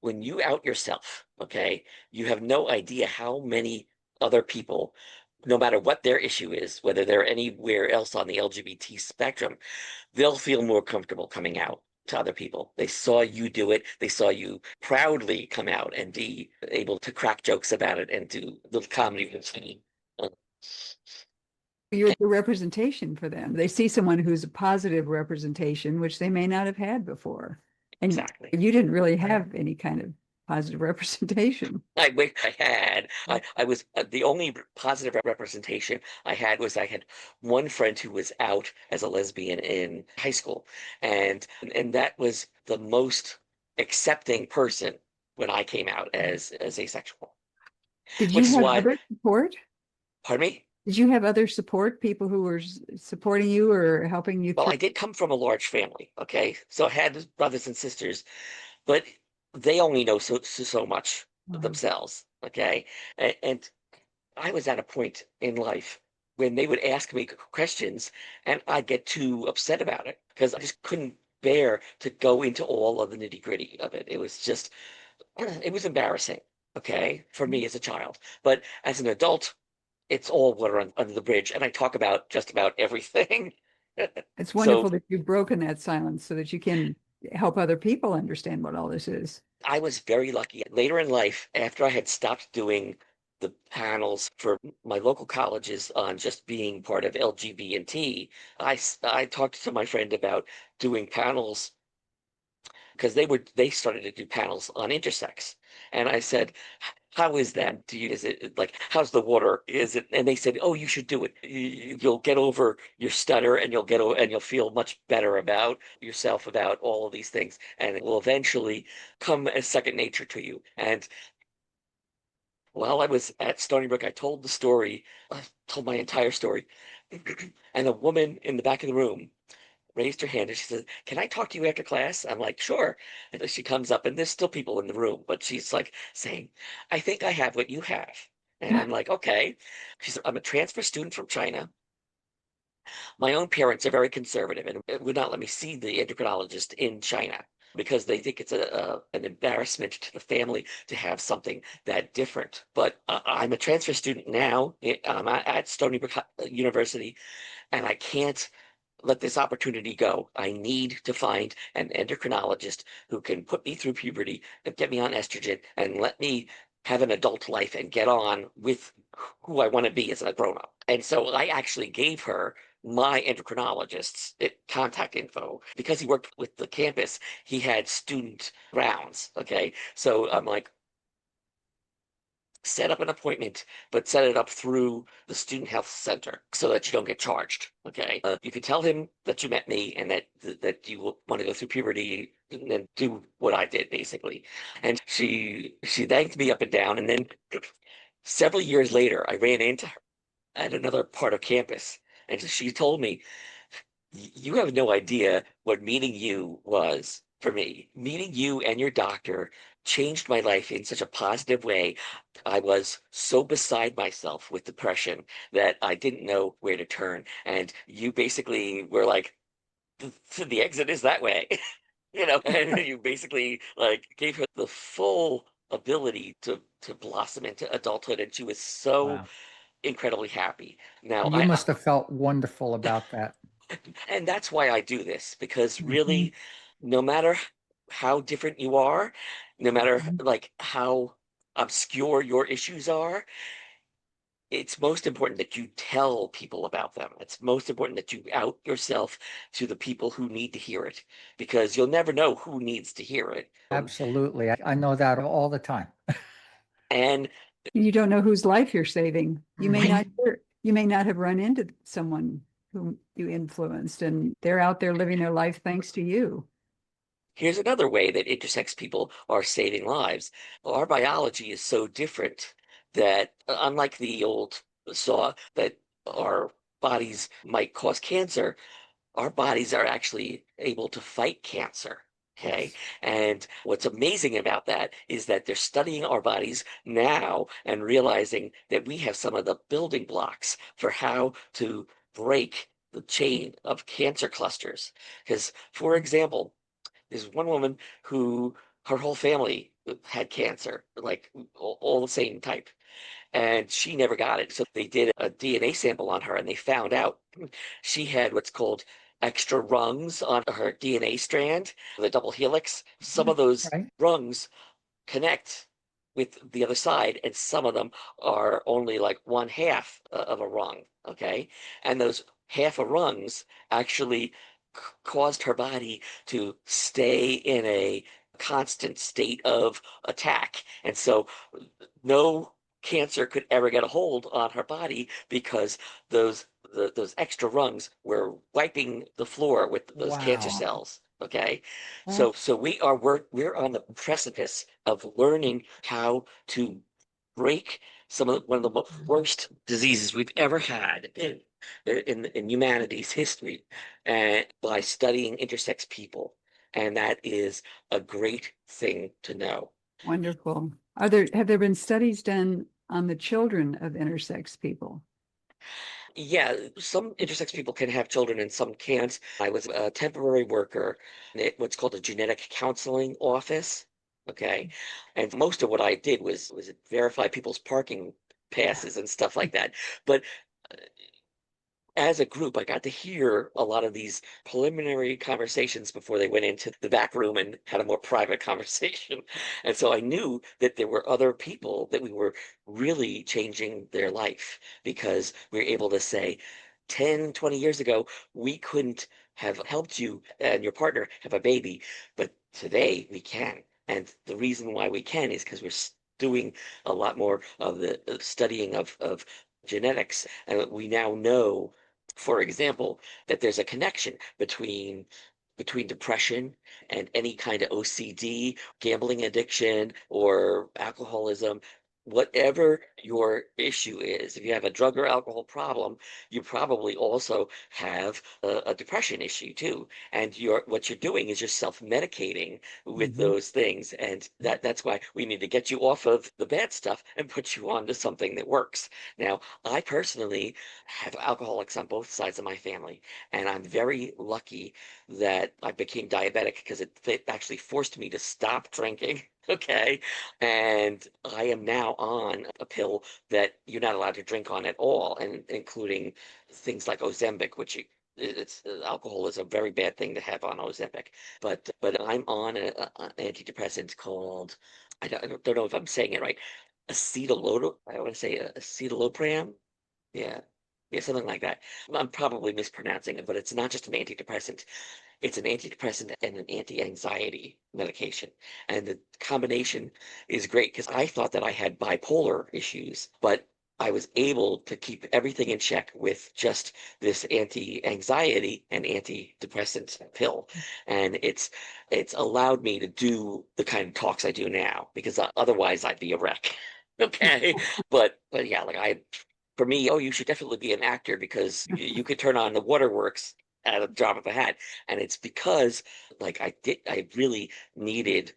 when you out yourself, okay, you have no idea how many other people, no matter what their issue is, whether they're anywhere else on the LGBT spectrum, they'll feel more comfortable coming out to other people. They saw you do it. They saw you proudly come out and be able to crack jokes about it and do little comedy routine. Uh, You're the representation for them. They see someone who's a positive representation, which they may not have had before. And Exactly. you didn't really have any kind of positive representation. I wish I had. I was the only positive representation I had was I had one friend who was out as a lesbian in high school, and that was the most accepting person when I came out as asexual, Did which you is have why, other support? pardon me? Did you have other support, people who were supporting you or helping you Well, through? I did come from a large family, okay? So I had brothers and sisters, but they only know so much themselves, okay? And I was at a point in life when they would ask me questions and I'd get too upset about it because I just couldn't bear to go into all of the nitty-gritty of it. It was just, it was embarrassing, okay, for me as a child. But as an adult, it's all water under the bridge, and I talk about just about everything. It's So wonderful that you've broken that silence so that you can help other people understand what all this is. I was very lucky. Later in life, after I had stopped doing the panels for my local colleges on just being part of LGBT, I talked to my friend about doing panels because they started to do panels on intersex. And I said, how is that? Is it like, how's the water? Is it? And they said, oh, you should do it. You'll get over your stutter and you'll feel much better about yourself, about all of these things. And it will eventually come as second nature to you. And while I was at Stony Brook, I told the story, I told my entire story. And a woman in the back of the room raised her hand and she said, can I talk to you after class? I'm like, sure. And then she comes up and there's still people in the room, but she's like saying, I think I have what you have. And I'm like, okay. She said, I'm a transfer student from China. My own parents are very conservative and would not let me see the endocrinologist in China because they think it's an embarrassment to the family to have something that different. But I'm a transfer student now. I'm at Stony Brook University, and I can't let this opportunity go. I need to find an endocrinologist who can put me through puberty and get me on estrogen and let me have an adult life and get on with who I want to be as a grown up. And so I actually gave her my endocrinologist's contact info because he worked with the campus. He had student rounds. Okay. So I'm like, set up an appointment, but set it up through the student health center so that you don't get charged. Okay. You can tell him that you met me and that you want to go through puberty and then do what I did basically. And she thanked me up and down. And then several years later, I ran into her at another part of campus. And she told me, you have no idea what meeting you was for me. Meeting you and your doctor changed my life in such a positive way. I was so beside myself with depression that I didn't know where to turn. And you basically were like, the exit is that way, and you basically like gave her the full ability to blossom into adulthood. And she was so Wow. incredibly happy. Now, You must have felt wonderful about that. and that's why I do this, because Mhm. really, no matter how different you are, no matter Mhm. like how obscure your issues are, it's most important that you tell people about them. It's most important that you out yourself to the people who need to hear it, because you'll never know who needs to hear it. Absolutely. I know that all the time. And You don't know whose life you're saving. right, You may not have run into someone whom you influenced, and they're out there living their life thanks to you. here's another way that intersex people are saving lives. Our biology is so different that, unlike the old saw that our bodies might cause cancer, our bodies are actually able to fight cancer. Okay. Yes. And what's amazing about that is that they're studying our bodies now and realizing that we have some of the building blocks for how to break the chain of cancer clusters. Because, for example, there's one woman who her whole family had cancer, like all the same type, and she never got it. So they did a DNA sample on her and they found out she had what's called extra rungs on her DNA strand, the double helix. Some Mhm. of those Right. rungs connect with the other side, and some of them are only like one half of a rung. Okay. And those half a rungs actually caused her body to stay in a constant state of attack. And so no cancer could ever get a hold on her body because those those extra rungs were wiping the floor with those cancer Wow. cells. Okay, Huh? so we're on the precipice of learning how to break one of the worst diseases we've ever had in humanity's history, and by studying intersex people, and that is a great thing to know. Wonderful. Have there been studies done on the children of intersex people? Yeah, some intersex people can have children and some can't. I was a temporary worker at what's called a genetic counseling office. Okay. And most of what I did was verify people's parking passes and stuff like that. But as a group, I got to hear a lot of these preliminary conversations before they went into the back room and had a more private conversation. And so I knew that there were other people that we were really changing their life because we were able to say, 10, 20 years ago, we couldn't have helped you and your partner have a baby, but today we can. And the reason why we can is because we're doing a lot more of the studying of genetics. And we now know, for example, that there's a connection between depression and any kind of OCD, gambling addiction, or alcoholism. Whatever your issue is, if you have a drug or alcohol problem, you probably also have a depression issue too. And what you're doing is you're self-medicating with Mhm. those things. And that's why we need to get you off of the bad stuff and put you on to something that works. Now, I personally have alcoholics on both sides of my family, and I'm very lucky that I became diabetic because it actually forced me to stop drinking. Okay. And I am now on a pill that you're not allowed to drink on at all, and including things like Ozempic, which it's alcohol is a very bad thing to have on Ozempic. But I'm on an antidepressant called, I don't know if I'm saying it right, I want to say acetylopram. Yeah. Yeah, something like that. I'm probably mispronouncing it, but it's not just an antidepressant. It's an antidepressant and an anti-anxiety medication. And the combination is great because I thought that I had bipolar issues, but I was able to keep everything in check with just this anti-anxiety and antidepressant pill. And it's allowed me to do the kind of talks I do now because otherwise I'd be a wreck. Okay. But yeah, like for me, oh, you should definitely be an actor because you could turn on the waterworks at a drop of a hat. And it's because like I really needed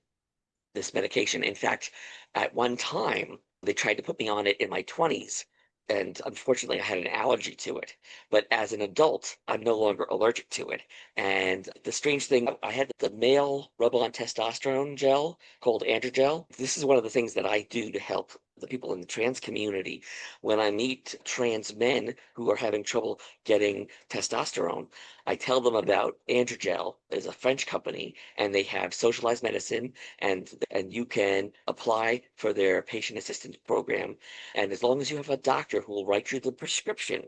this medication. In fact, at one time, they tried to put me on it in my 20s. And unfortunately, I had an allergy to it. But as an adult, I'm no longer allergic to it. And the strange thing, I had the male rub-on testosterone gel called Androgel. This is one of the things that I do to help the people in the trans community. When I meet trans men who are having trouble getting testosterone, I tell them about Androgel. There's a French company, and they have socialized medicine, and you can apply for their patient assistance program. And as long as you have a doctor who will write you the prescription,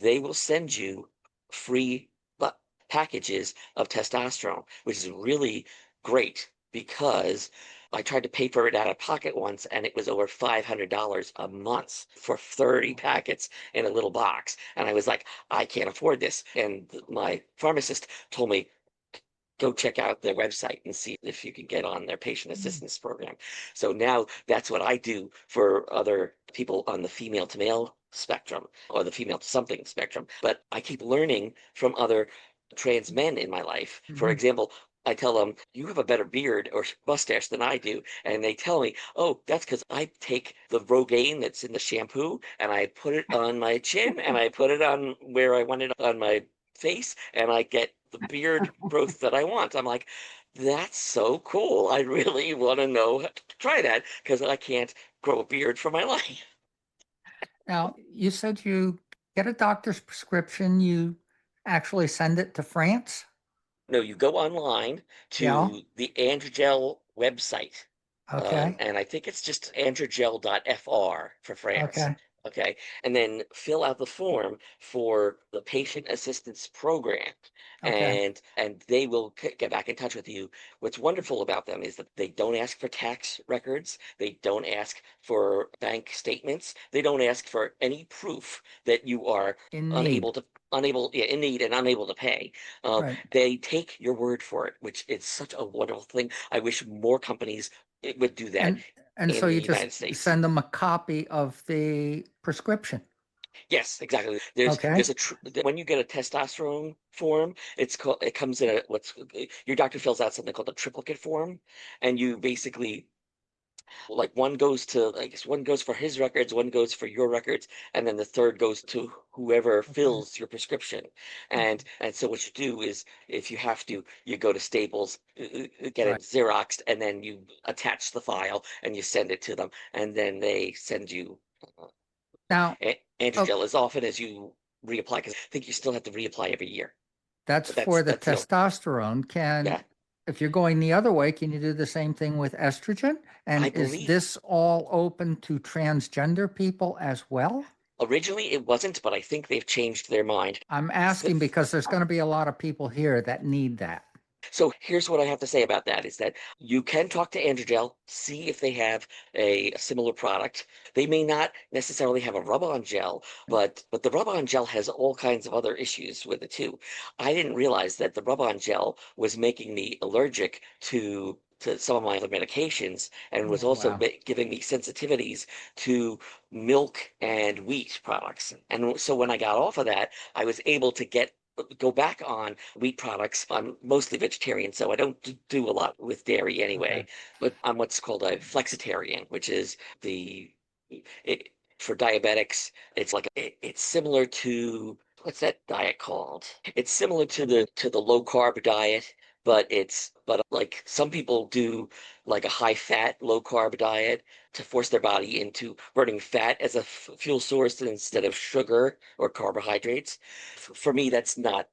they will send you free packages of testosterone, which is really great because I tried to pay for it out of pocket once, and it was over $500 a month for 30 packets in a little box. And I was like, I can't afford this. And my pharmacist told me, go check out their website and see if you can get on their patient assistance program. So now that's what I do for other people on the female to male spectrum or the female to something spectrum. But I keep learning from other trans men in my life. For Mhm. example, I tell them, you have a better beard or mustache than I do. And they tell me, oh, that's because I take the Rogaine that's in the shampoo and I put it on my chin and I put it on where I want it on my face and I get the beard growth that I want. I'm like, that's so cool. I really want to know how to try that because I can't grow a beard for my life. Now, you said you get a doctor's prescription, you actually send it to France? No, you go online Yeah. to the Androgel website. Okay. And I think it's just androgel.fr for France. Okay. Okay. And then fill out the form for the patient assistance program. Okay. And they will get back in touch with you. What's wonderful about them is that they don't ask for tax records. They don't ask for bank statements. They don't ask for any proof that you are In need. unable to yeah, in need and unable to pay. Right. They take your word for it, which is such a wonderful thing. I wish more companies would do that And and so in the you United just States. send them a copy of the prescription. Yes, exactly. Okay. There's when you get a testosterone form, it comes in a what's your doctor fills out something called a triplicate form, and you basically like one goes to I guess one goes for his records, one goes for your records, and then the third goes to whoever Okay. fills your prescription. And so what you do is if you have to, you go to Staples, get Right. it Xeroxed, and then you attach the file and you send it to them, and then they send you Now, oh, Androgel as often as you reapply because I think you still have to reapply every year. That's But for the that's testosterone. yeah, If you're going the other way, can you do the same thing with estrogen? I And is believe this all open to transgender people as well? originally it wasn't, but I think they've changed their mind. I'm asking because there's going to be a lot of people here that need that. So here's what I have to say about that is that you can talk to Androgel, see if they have a similar product. They may not necessarily have a rub-on gel, but the rub-on gel has all kinds of other issues with it too. I didn't realize that the rub-on gel was making me allergic to some of my other medications and was Oh, also wow. giving me sensitivities to milk and wheat products. And so when I got off of that, I was able to go back on wheat products. I'm mostly vegetarian, so I don't do a lot with dairy Okay. anyway. But I'm what's called a flexitarian, which is it, for diabetics. It's like it's similar to what's that diet called? It's similar to the low carb diet, but like some people do like a high fat, low carb diet to force their body into burning fat as a fuel source instead of sugar or carbohydrates. For me, that's not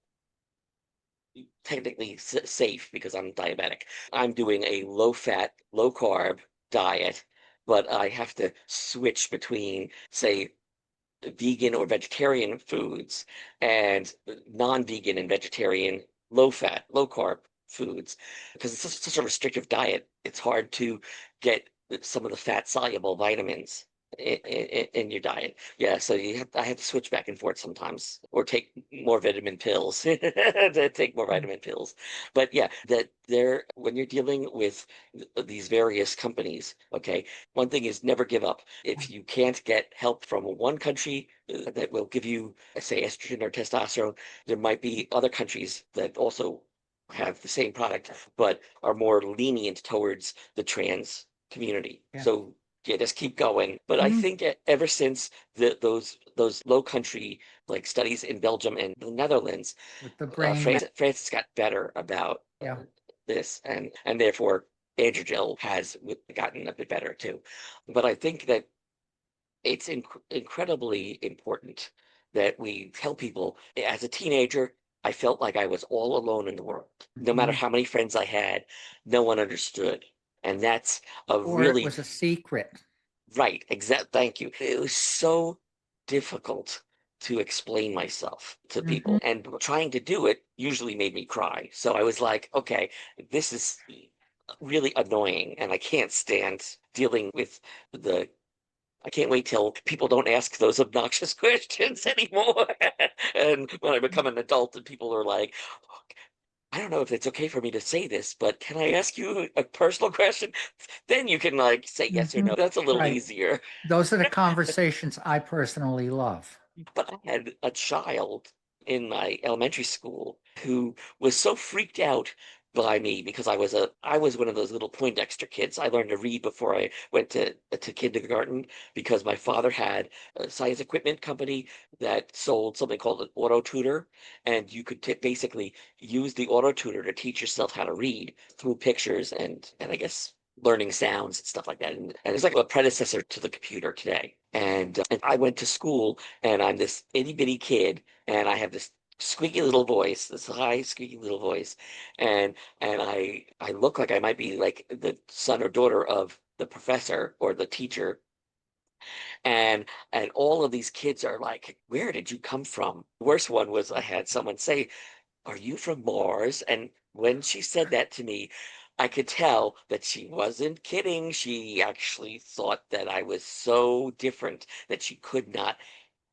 technically safe because I'm diabetic. I'm doing a low fat, low carb diet, but I have to switch between, say, vegan or vegetarian foods and non-vegan and vegetarian low fat, low carb foods because it's such a restrictive diet. It's hard to get some of the fat soluble vitamins in your diet. Yeah, so I have to switch back and forth sometimes or take more vitamin pills to take more vitamin pills. But yeah, that there when you're dealing with these various companies, okay, one thing is never give up. If you can't get help from one country that will give you, say, estrogen or testosterone, there might be other countries that also have the same product, but are more lenient towards the trans community. Yeah. So yeah, just keep going. But I Mhm. think ever since those low country like studies in Belgium and the Netherlands, With the brain. France has got better about Yeah. this, and therefore Androgel has gotten a bit better too. But I think that it's incredibly important that we tell people. As a teenager, I felt like I was all alone in the world. No matter Mhm. how many friends I had, no one understood. And that's a Or it really was a secret. right, exact. Thank you. It was so difficult to explain myself to Mhm. people, and trying to do it usually made me cry. So I was like, okay, this is really annoying, and I can't stand dealing with the I can't wait till people don't ask those obnoxious questions anymore. And when I become an adult and people are like, "Oh, I don't know if it's okay for me to say this, but can I ask you a personal question?" Then you can like say yes or no. Mhm. That's a little Right. easier. Those are the conversations I personally love. But I had a child in my elementary school who was so freaked out by me because I was one of those little Poindexter kids. I learned to read before I went to kindergarten because my father had a science equipment company that sold something called an auto tutor, and you could basically use the auto tutor to teach yourself how to read through pictures and I guess learning sounds and stuff like that. And it's like a predecessor to the computer today. And I went to school and I'm this itty bitty kid, and I have this squeaky little voice, this high squeaky little voice, and I look like I might be like the son or daughter of the professor or the teacher, and all of these kids are like, "Where did you come from?" The worst one was I had someone say, "Are you from Mars?" And when she said that to me, I could tell that she wasn't kidding. She actually thought that I was so different that she could not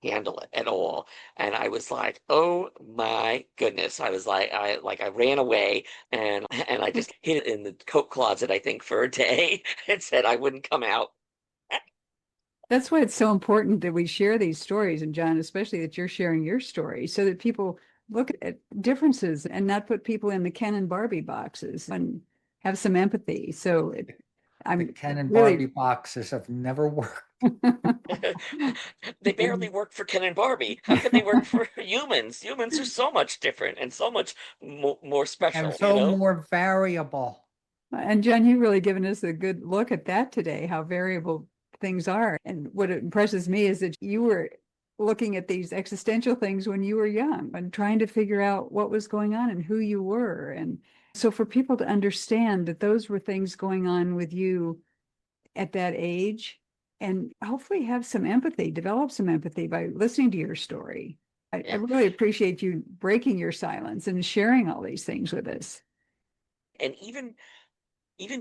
handle it at all. And I was like, "Oh my goodness." I was like, I ran away and I just hid it in the coat closet, I think, for a day and said I wouldn't come out. That's why it's so important that we share these stories. And John, especially that you're sharing your story so that people look at differences and not put people in the Ken and Barbie boxes and have some empathy. So The I'm Ken and Barbie really, boxes have never worked. They barely work for Ken and Barbie. How can they work for humans? Humans are so much different and so much more And special, you so know? more variable. and John, you've really given us a good look at that today, how variable things are. And what impresses me is that you were looking at these existential things when you were young and trying to figure out what was going on and who you were. And so for people to understand that those were things going on with you at that age, and hopefully have some empathy, develop some empathy by listening to your story. I Yeah. really appreciate you breaking your silence and sharing all these things with us. And even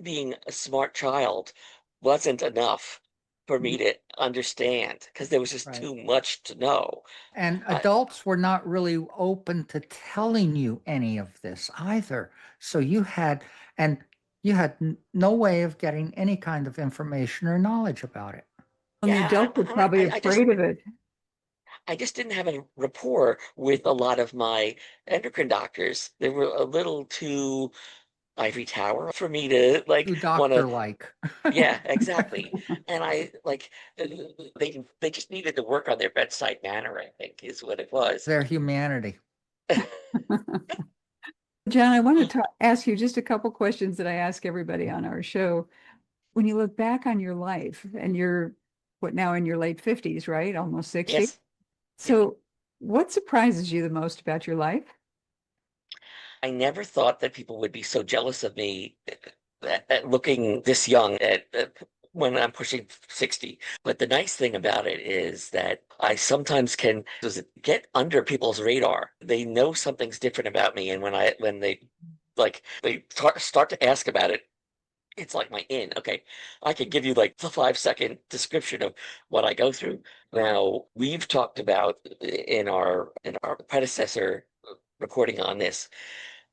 being a smart child wasn't enough for me to understand because there was just Right. too much to know. And I, adults were not really open to telling you any of this either. So and you had no way of getting any kind of information or knowledge about it. And the yeah, adults were probably afraid of it. I just didn't have a rapport with a lot of my endocrine doctors. They were a little too ivory tower for me to Too like want to. doctor-like. Yeah, exactly. And I like they just needed to work on their bedside manner, I think, is what it was. Their humanity. John, I want to ask you just a couple questions that I ask everybody on our show. When you look back on your life, and you're what now in your late 50s, right? Almost 60. Yes. Yeah. So what surprises you the most about your life? I never thought that people would be so jealous of me at looking this young at when I'm pushing 60. But the nice thing about it is that I sometimes can just get under people's radar. They know something's different about me, and when they start to ask about it, it's like my in. Okay, I could give you like the 5 second description of what I go through. Now, we've talked about in our predecessor recording on this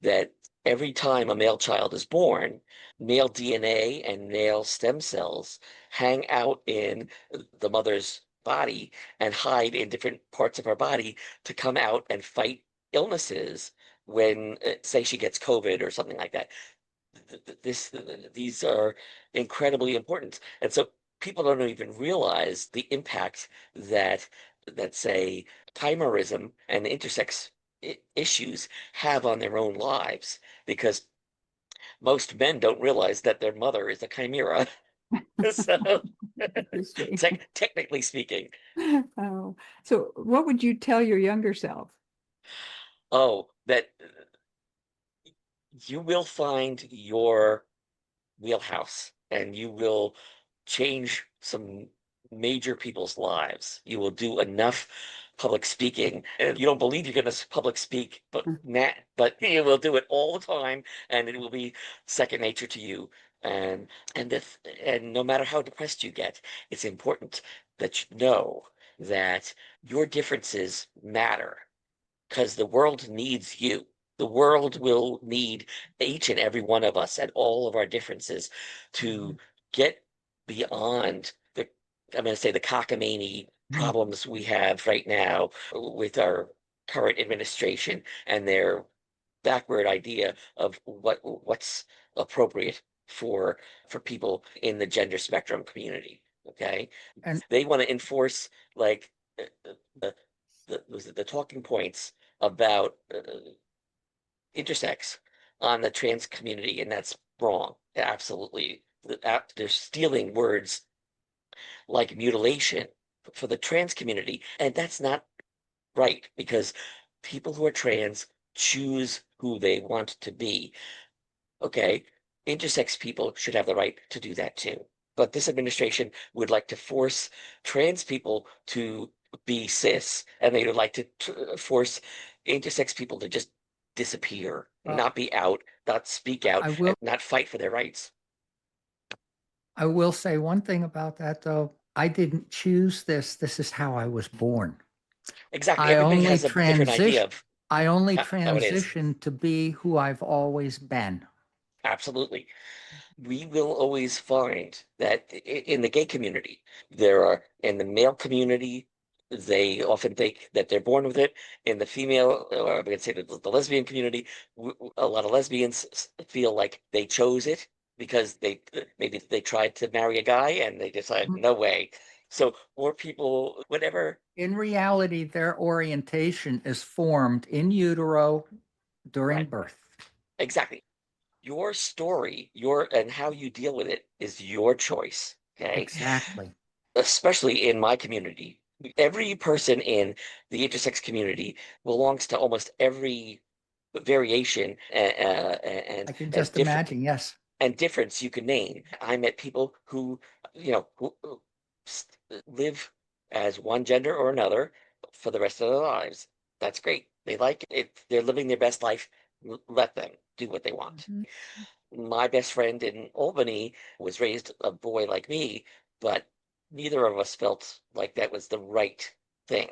that every time a male child is born, male DNA and male stem cells hang out in the mother's body and hide in different parts of her body to come out and fight illnesses when, say, she gets COVID or something like that. These are incredibly important. And so people don't even realize the impact that say chimerism and intersex issues have on their own lives because most men don't realize that their mother is a chimera. So Interesting. technically speaking, Oh, so what would you tell your younger self? oh, that you will find your wheelhouse and you will change some major people's lives. You will do enough public speaking. And you don't believe you're going to public speak, but you will do it all the time and it will be second nature to you. And and no matter how depressed you get, it's important that you know that your differences matter because the world needs you. The world will need each and every one of us and all of our differences to get beyond I'm going to say the cockamamie Mhm. problems we have right now with our current administration and their backward idea of what's appropriate for people in the gender spectrum community. Okay, And they want to enforce like the the talking points about intersex on the trans community, and that's wrong. Absolutely. They're stealing words like mutilation for the trans community, and that's not right because people who are trans choose who they want to be. Okay, intersex people should have the right to do that too. But this administration would like to force trans people to be cis, and they would like to force intersex people to just disappear, uh, not be out, not speak out, I and will not fight for their rights. I will say one thing about that though. I didn't choose this. This is how I was born. Exactly. I Everybody only has a different idea transition of I only how it is. transitioned to be who I've always been. Absolutely. We will always find that in the gay community, there are in the male community, they often think that they're born with it. In the female, or I'm going to say the lesbian community, a lot of lesbians feel like they chose it because maybe they tried to marry a guy and they decided, Mhm. no way. So more people, whatever, In reality, their orientation is formed in utero during right, birth. exactly. Your story, and how you deal with it is your choice. Okay. Exactly. Especially in my community. Every person in the intersex community belongs to almost every variation I can and just imagine, yes. difference you can name. I met people who, who live as one gender or another for the rest of their lives. That's great. They like it. They're living their best life. Let them do what they want. Mhm. My best friend in Albany was raised a boy like me, but neither of us felt like that was the right thing.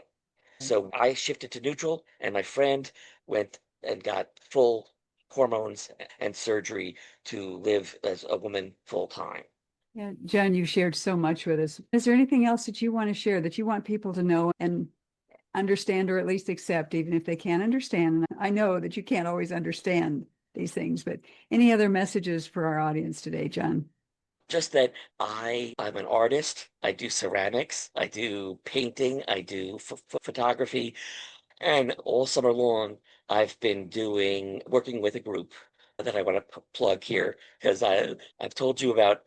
So I shifted to neutral, and my friend went and got full hormones and surgery to live as a woman full time. Yeah, John, you shared so much with us. Is there anything else that you want to share that you want people to know and understand, or at least accept, even if they can't understand? And I know that you can't always understand these things, but any other messages for our audience today, John? Just that I'm an artist. I do ceramics, I do painting, I do photography, and all summer long I've been working with a group that I want to plug here because I've told you about.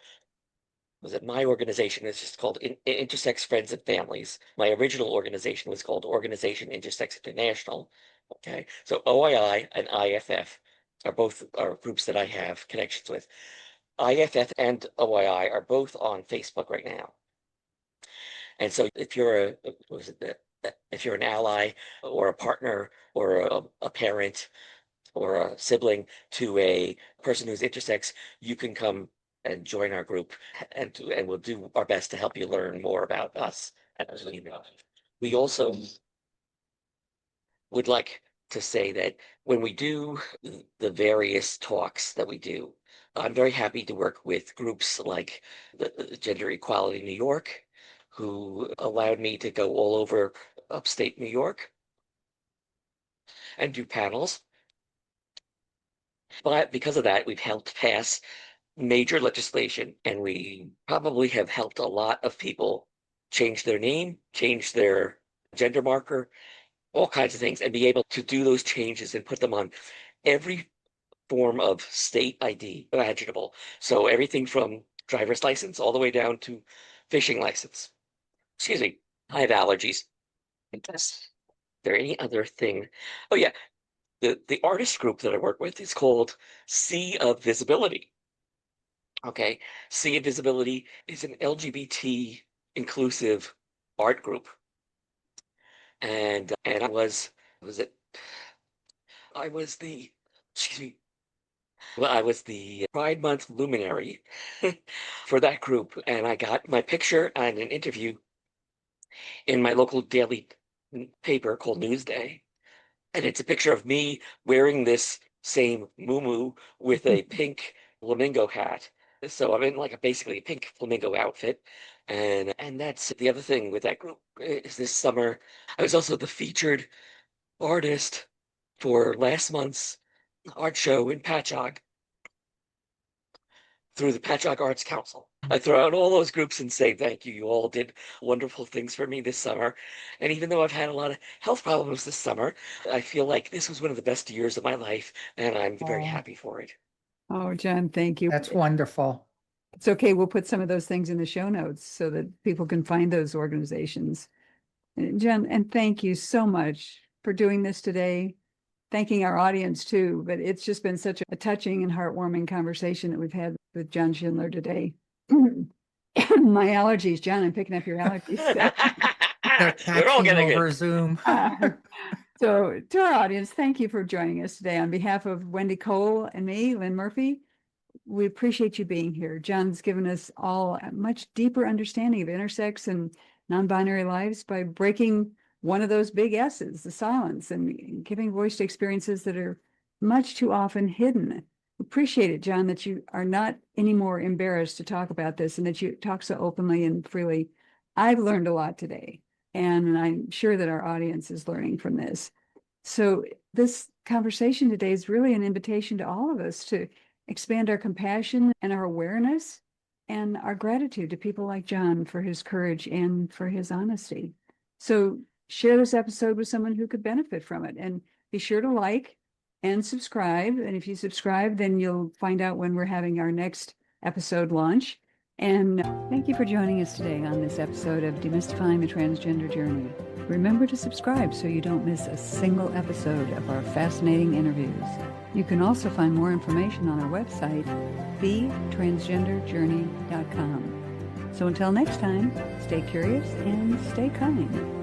Was it my organization is just called Intersex Friends and Families. My original organization was called Organization Intersex International. Okay, so OII and IFF are both are groups that I have connections with. IFF and OII are both on Facebook right now. And so if you're if you're an ally or a partner or a parent or a sibling to a person who's intersex, you can come and join our group and we'll do our best to help you learn more about us. And we also would like to say that when we do the various talks that we do, I'm very happy to work with groups like the Gender Equality New York, who allowed me to go all over upstate New York and do panels. But because of that, we've helped pass major legislation, and we probably have helped a lot of people change their name, change their gender marker, all kinds of things, and be able to do those changes and put them on every form of state ID imaginable. So everything from driver's license all the way down to fishing license. Excuse me, I have allergies. Is there any other thing? Oh yeah, the artist group that I work with is called Sea of Visibility. Okay, Sea of Visibility is an LGBT inclusive art group, and was it I was the excuse me well, I was the Pride Month luminary for that group, and I got my picture and an interview in my local daily paper called Newsday. And it's a picture of me wearing this same muumuu with a pink flamingo hat. So I'm in like basically a pink flamingo outfit. And that's the other thing with that group is this summer I was also the featured artist for last month's art show in Patchogue through the Patchogue Arts Council. I throw out all those groups and say thank you. You all did wonderful things for me this summer. And even though I've had a lot of health problems this summer, I feel like this was one of the best years of my life, and I'm very Oh, happy for it. Oh, John, thank you. that's wonderful. It's okay. We'll put some of those things in the show notes so that people can find those organizations. And John, and thank you so much for doing this today. Thanking our audience too, but it's just been such a touching and heartwarming conversation that we've had with John Schindler today. My allergies, John, I'm picking up your allergies. They're We're all catching getting over it. Zoom. So to our audience, thank you for joining us today. On behalf of Wendy Cole and me, Lynn Murphy, we appreciate you being here. John's given us all a much deeper understanding of intersex and non-binary lives by breaking one of those big S's, the silence, and giving voice to experiences that are much too often hidden. Appreciate it, John, that you are not anymore embarrassed to talk about this and that you talk so openly and freely. I've learned a lot today, and I'm sure that our audience is learning from this. So this conversation today is really an invitation to all of us to expand our compassion and our awareness and our gratitude to people like John for his courage and for his honesty. So share this episode with someone who could benefit from it, and be sure to like and subscribe. And if you subscribe, then you'll find out when we're having our next episode launch. And thank you for joining us today on this episode of Demystifying the Transgender Journey. Remember to subscribe so you don't miss a single episode of our fascinating interviews. You can also find more information on our website, thetransgenderjourney.com. So until next time, stay curious and stay kind.